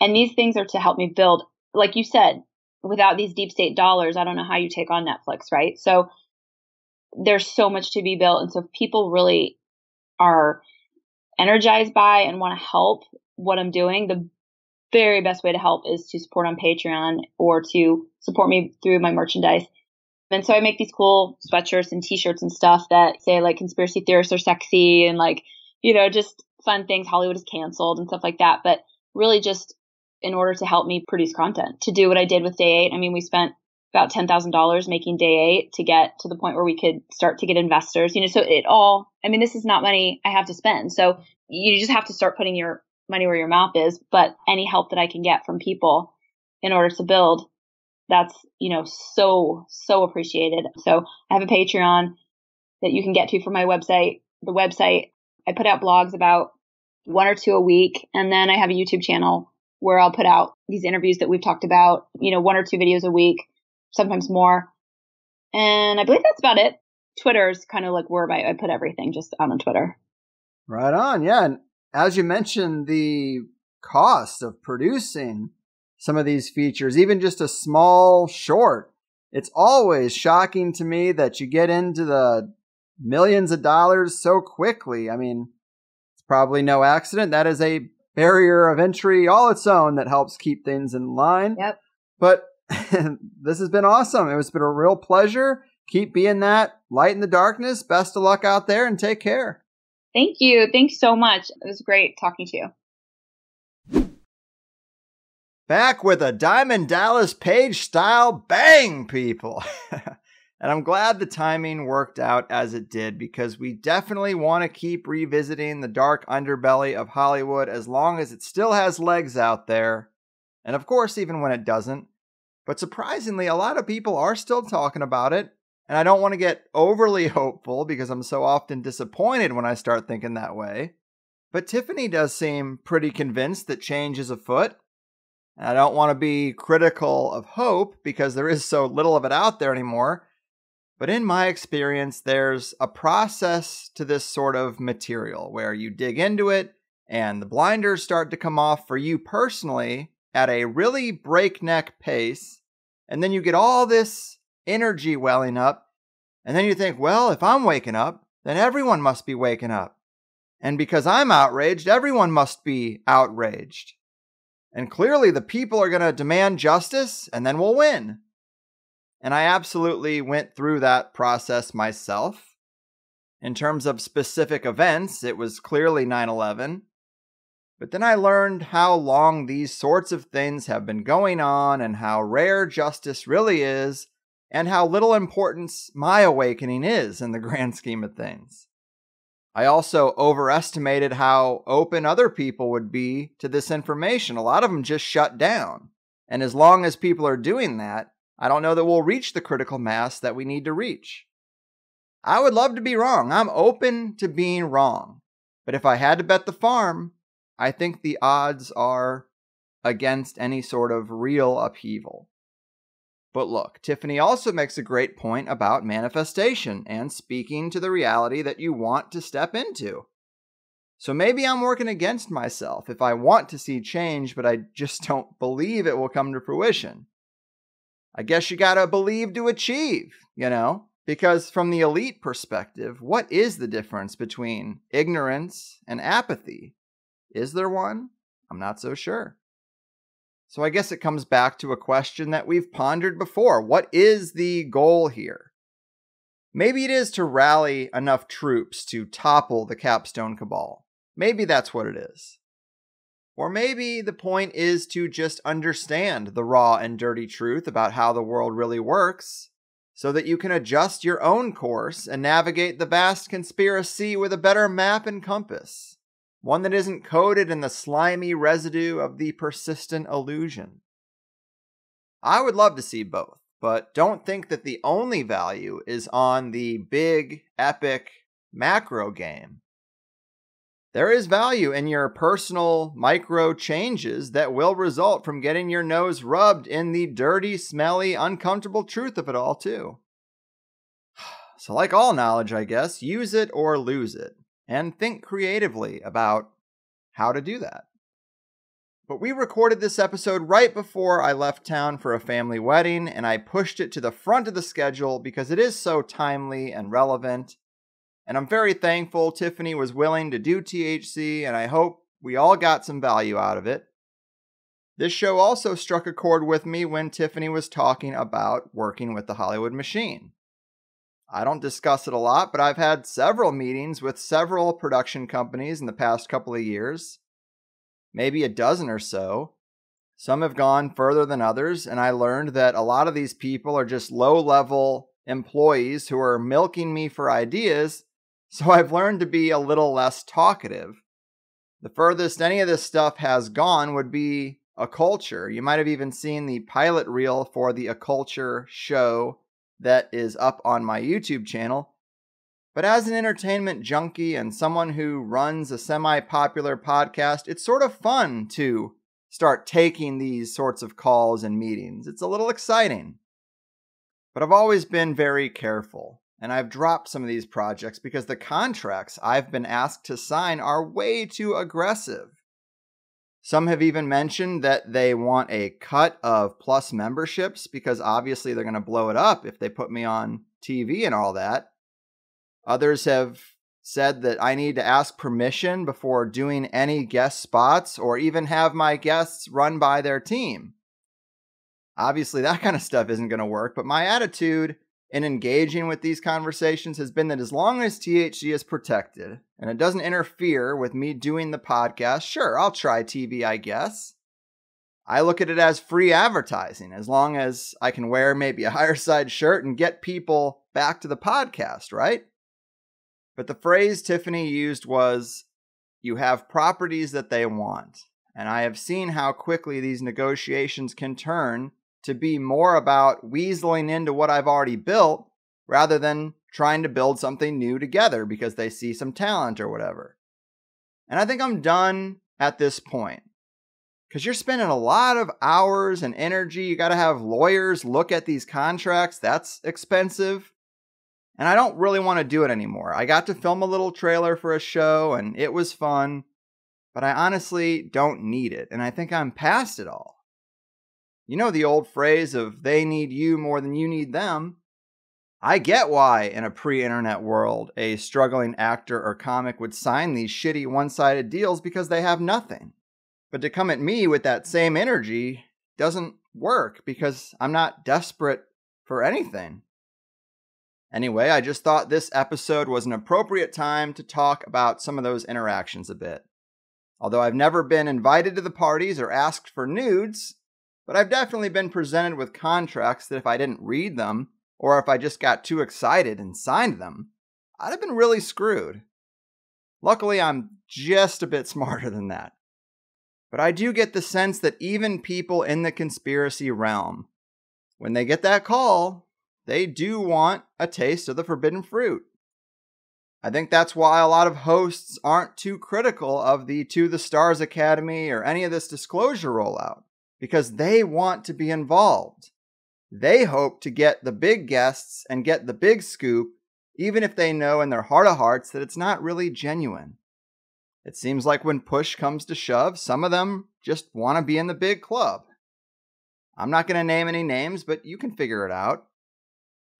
And these things are to help me build. Like you said, without these deep state dollars, I don't know how you take on Netflix, right? So there's so much to be built. And so if people really are energized by and want to help what I'm doing, the very best way to help is to support on Patreon or to support me through my merchandise. And so I make these cool sweatshirts and t-shirts and stuff that say like conspiracy theorists are sexy and like, just fun things. Hollywood is canceled and stuff like that. But really just in order to help me produce content, to do what I did with Day 8. I mean, we spent about $10,000 making Day 8 to get to the point where we could start to get investors, so this is not money I have to spend. So you just have to start putting your money where your mouth is. But any help that I can get from people in order to build, that's, so appreciated. So I have a Patreon that you can get to from my website. The website, I put out blogs about 1 or 2 a week. And then I have a YouTube channel where I'll put out these interviews that we've talked about, 1 or 2 videos a week, sometimes more. And I believe that's about it. Twitter is kind of like where I put everything, just out on Twitter. Right on. Yeah. And as you mentioned, the cost of producing some of these features, even just a small short, it's always shocking to me that you get into the millions of dollars so quickly. I mean, it's probably no accident. That is a barrier of entry all its own that helps keep things in line. Yep. But this has been awesome. It's been a real pleasure. Keep being that light in the darkness. Best of luck out there and take care. Thank you. Thanks so much. It was great talking to you. Back with a Diamond Dallas Page style bang, people. And I'm glad the timing worked out as it did, because we definitely want to keep revisiting the dark underbelly of Hollywood as long as it still has legs out there. And of course, even when it doesn't. But surprisingly, a lot of people are still talking about it. And I don't want to get overly hopeful because I'm so often disappointed when I start thinking that way. But Tiffany does seem pretty convinced that change is afoot. And I don't want to be critical of hope because there is so little of it out there anymore. But in my experience, there's a process to this sort of material where you dig into it and the blinders start to come off for you personally at a really breakneck pace. And then you get all this energy welling up. And then you think, well, if I'm waking up, then everyone must be waking up. And because I'm outraged, everyone must be outraged. And clearly the people are going to demand justice and then we'll win. And I absolutely went through that process myself. In terms of specific events, it was clearly 9/11. But then I learned how long these sorts of things have been going on and how rare justice really is and how little importance my awakening is in the grand scheme of things. I also overestimated how open other people would be to this information. A lot of them just shut down. And as long as people are doing that, I don't know that we'll reach the critical mass that we need to reach. I would love to be wrong. I'm open to being wrong. But if I had to bet the farm, I think the odds are against any sort of real upheaval. But look, Tiffany also makes a great point about manifestation and speaking to the reality that you want to step into. So maybe I'm working against myself if I want to see change, but I just don't believe it will come to fruition. I guess you gotta believe to achieve, because from the elite perspective, what is the difference between ignorance and apathy? Is there one? I'm not so sure. So I guess it comes back to a question that we've pondered before. What is the goal here? Maybe it is to rally enough troops to topple the Capstone cabal. Maybe that's what it is. Or maybe the point is to just understand the raw and dirty truth about how the world really works so that you can adjust your own course and navigate the vast conspiracy with a better map and compass. One that isn't coated in the slimy residue of the persistent illusion. I would love to see both, but don't think that the only value is on the big, epic, macro game. There is value in your personal micro changes that will result from getting your nose rubbed in the dirty, smelly, uncomfortable truth of it all, too. So like all knowledge, I guess, use it or lose it. And think creatively about how to do that. But we recorded this episode right before I left town for a family wedding, and I pushed it to the front of the schedule because it is so timely and relevant. And I'm very thankful Tiffany was willing to do THC, and I hope we all got some value out of it. This show also struck a chord with me when Tiffany was talking about working with the Hollywood machine. I don't discuss it a lot, but I've had several meetings with several production companies in the past couple of years. Maybe a dozen or so. Some have gone further than others, and I learned that a lot of these people are just low-level employees who are milking me for ideas, so I've learned to be a little less talkative. The furthest any of this stuff has gone would be a culture. You might have even seen the pilot reel for the A Culture show that is up on my YouTube channel. But as an entertainment junkie and someone who runs a semi-popular podcast, it's sort of fun to start taking these sorts of calls and meetings. It's a little exciting. But I've always been very careful, and I've dropped some of these projects because the contracts I've been asked to sign are way too aggressive. Some have even mentioned that they want a cut of Plus memberships because obviously they're going to blow it up if they put me on TV and all that. Others have said that I need to ask permission before doing any guest spots or even have my guests run by their team. Obviously that kind of stuff isn't going to work, but my attitude in engaging with these conversations has been that as long as THC is protected and it doesn't interfere with me doing the podcast, sure, I'll try TV, I guess. I look at it as free advertising, as long as I can wear maybe a higher side shirt and get people back to the podcast, right? But the phrase Tiffany used was, you have properties that they want. And I have seen how quickly these negotiations can turn to be more about weaseling into what I've already built rather than trying to build something new together because they see some talent or whatever. And I think I'm done at this point. Because you're spending a lot of hours and energy. You got to have lawyers look at these contracts. That's expensive. And I don't really want to do it anymore. I got to film a little trailer for a show and it was fun. But I honestly don't need it. And I think I'm past it all. You know the old phrase of they need you more than you need them. I get why in a pre-internet world a struggling actor or comic would sign these shitty one-sided deals because they have nothing. But to come at me with that same energy doesn't work because I'm not desperate for anything. Anyway, I just thought this episode was an appropriate time to talk about some of those interactions a bit. Although I've never been invited to the parties or asked for nudes, but I've definitely been presented with contracts that if I didn't read them, or if I just got too excited and signed them, I'd have been really screwed. Luckily, I'm just a bit smarter than that. But I do get the sense that even people in the conspiracy realm, when they get that call, they do want a taste of the forbidden fruit. I think that's why a lot of hosts aren't too critical of the To the Stars Academy or any of this disclosure rollout, because they want to be involved. They hope to get the big guests and get the big scoop, even if they know in their heart of hearts that it's not really genuine. It seems like when push comes to shove, some of them just want to be in the big club. I'm not going to name any names, but you can figure it out.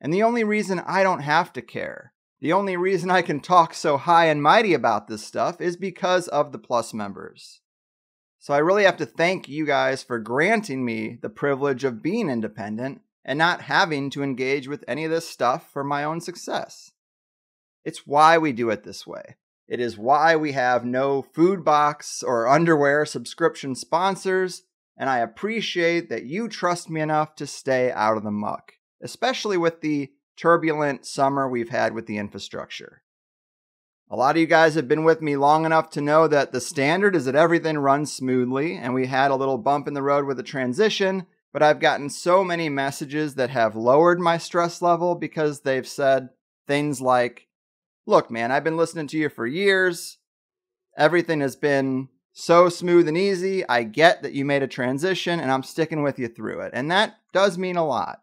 And the only reason I don't have to care, the only reason I can talk so high and mighty about this stuff is because of the Plus members. So I really have to thank you guys for granting me the privilege of being independent and not having to engage with any of this stuff for my own success. It's why we do it this way. It is why we have no food box or underwear subscription sponsors, and I appreciate that you trust me enough to stay out of the muck, especially with the turbulent summer we've had with the infrastructure. A lot of you guys have been with me long enough to know that the standard is that everything runs smoothly, and we had a little bump in the road with the transition, but I've gotten so many messages that have lowered my stress level because they've said things like, look, man, I've been listening to you for years. Everything has been so smooth and easy. I get that you made a transition, and I'm sticking with you through it. And that does mean a lot.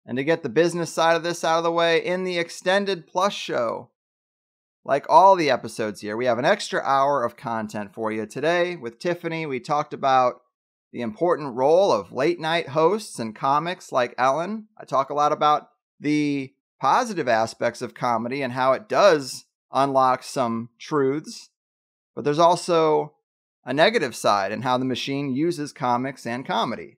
And to get the business side of this out of the way, in the Extended Plus show, like all the episodes here, we have an extra hour of content for you. Today, with Tiffany, we talked about the important role of late night hosts and comics like Ellen. I talk a lot about the positive aspects of comedy and how it does unlock some truths. But there's also a negative side and how the machine uses comics and comedy.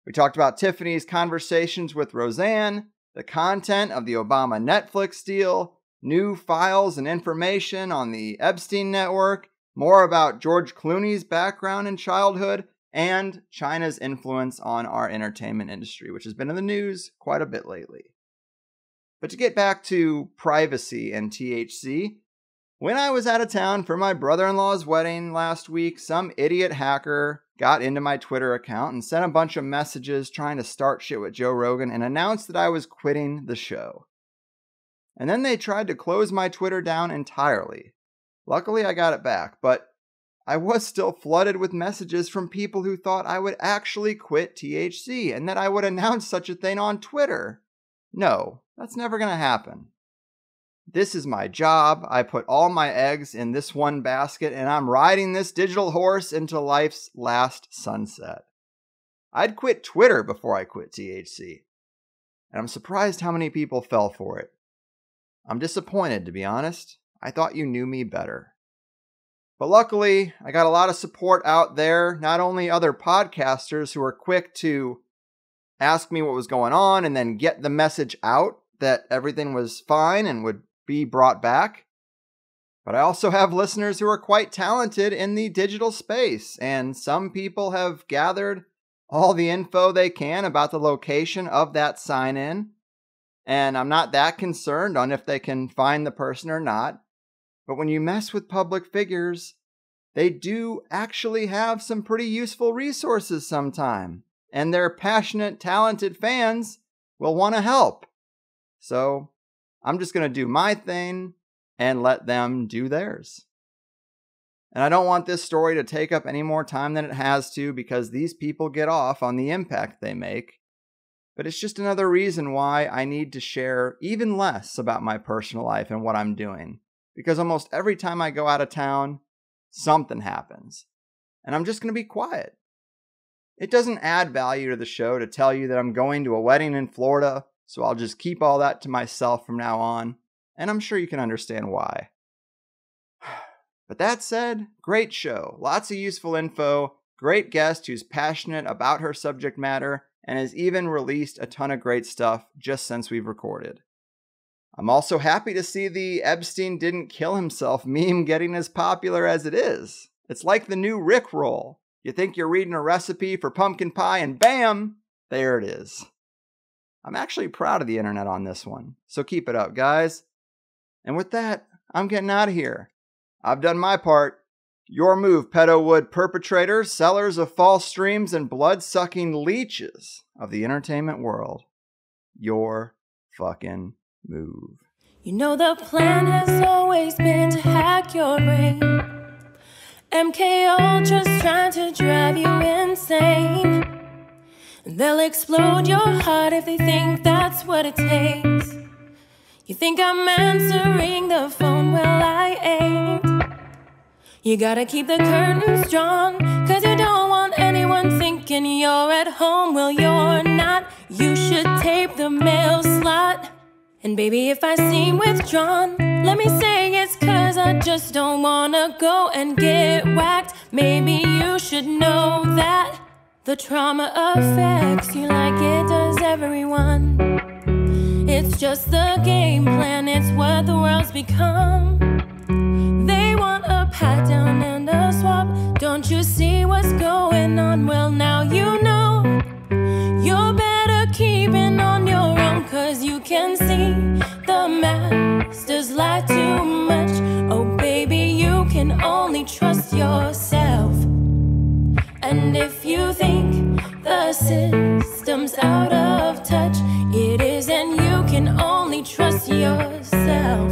We talked about Tiffany's conversations with Roseanne, the content of the Obama Netflix deal, new files and information on the Epstein network, more about George Clooney's background and childhood, and China's influence on our entertainment industry, which has been in the news quite a bit lately. But to get back to privacy and THC, when I was out of town for my brother-in-law's wedding last week, some idiot hacker got into my Twitter account and sent a bunch of messages trying to start shit with Joe Rogan and announced that I was quitting the show. And then they tried to close my Twitter down entirely. Luckily, I got it back, but I was still flooded with messages from people who thought I would actually quit THC and that I would announce such a thing on Twitter. No, that's never going to happen. This is my job. I put all my eggs in this one basket, and I'm riding this digital horse into life's last sunset. I'd quit Twitter before I quit THC. And I'm surprised how many people fell for it. I'm disappointed, to be honest. I thought you knew me better. But luckily, I got a lot of support out there, not only other podcasters who are quick to ask me what was going on and then get the message out that everything was fine and would be brought back, but I also have listeners who are quite talented in the digital space, and some people have gathered all the info they can about the location of that sign-in, and I'm not that concerned on if they can find the person or not. But when you mess with public figures, they do actually have some pretty useful resources sometime, and their passionate, talented fans will want to help. So I'm just going to do my thing and let them do theirs. And I don't want this story to take up any more time than it has to, because these people get off on the impact they make. But it's just another reason why I need to share even less about my personal life and what I'm doing. Because almost every time I go out of town, something happens. And I'm just going to be quiet. It doesn't add value to the show to tell you that I'm going to a wedding in Florida, so I'll just keep all that to myself from now on. And I'm sure you can understand why. But that said, great show, lots of useful info, great guest who's passionate about her subject matter, and has even released a ton of great stuff just since we've recorded. I'm also happy to see the Epstein didn't kill himself meme getting as popular as it is. It's like the new Rickroll. You think you're reading a recipe for pumpkin pie and bam, there it is. I'm actually proud of the internet on this one, so keep it up, guys. And with that, I'm getting out of here. I've done my part. Your move, Pedowood perpetrators, sellers of false streams, and blood-sucking leeches of the entertainment world. Your fucking move. You know the plan has always been to hack your brain. MK Ultra's trying to drive you insane. They'll explode your heart if they think that's what it takes. You think I'm answering the phone? Well, I ain't. You gotta keep the curtains drawn, cause you don't want anyone thinking you're at home. Well, you're not. You should tape the mail slot. And baby, if I seem withdrawn, let me say it's cause I just don't wanna go and get whacked. Maybe you should know that the trauma affects you like it does everyone. It's just the game plan, it's what the world's become. They want a pat down and a swap. Don't you see what's going on? Well, now you know. You're better keeping on your own, cause you can see the masters lie too much. Oh baby, you can only trust yourself. And if you think the system's out of touch, it is, and you can only trust yourself.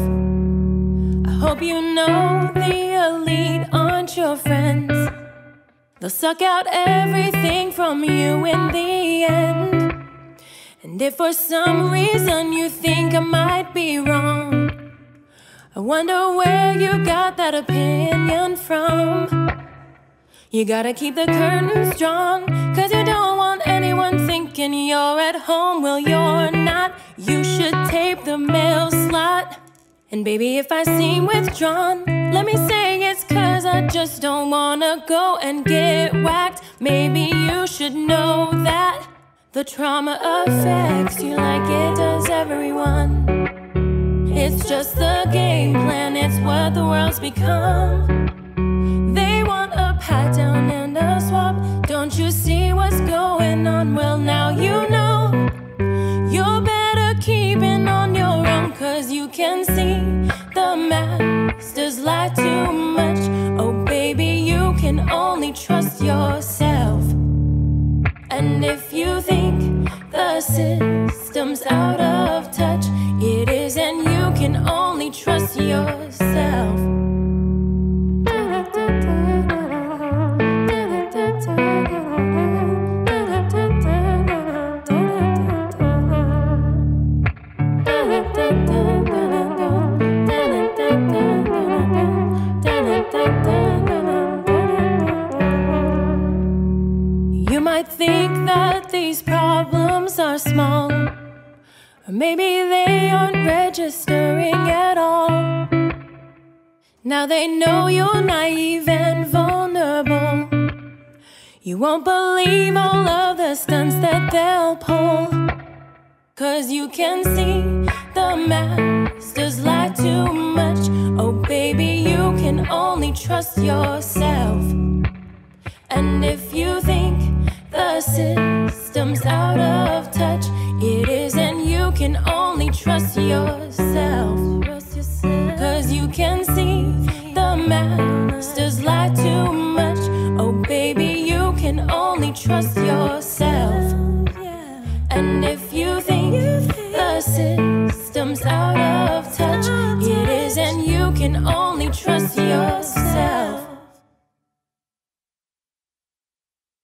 I hope you know the elite aren't your friends. They'll suck out everything from you in the end. And if for some reason you think I might be wrong, I wonder where you got that opinion from. You gotta keep the curtains drawn, cause you don't want anyone thinking you're at home. Well, you're not. You should tape the mail slot. And baby, if I seem withdrawn, let me say it's cause I just don't wanna go and get whacked. Maybe you should know that the trauma affects you like it does everyone. It's just the game plan, it's what the world's become. They want a pat down and a swap. Don't you see what's going on? Well, now you know. You're better keeping on your own, cause you can see the masters lie too much. Oh baby, you can only trust yourself. And if you think the system's out of touch, it is, and you can only trust yourself. You might think that these problems are small, or maybe they aren't registering at all. Now they know you're naive and vulnerable. You won't believe all of the stunts that they'll pull, cause you can see the masters lie too much. Oh baby, you can only trust yourself. And if you think the system's out of touch, it is, and you can only trust yourself.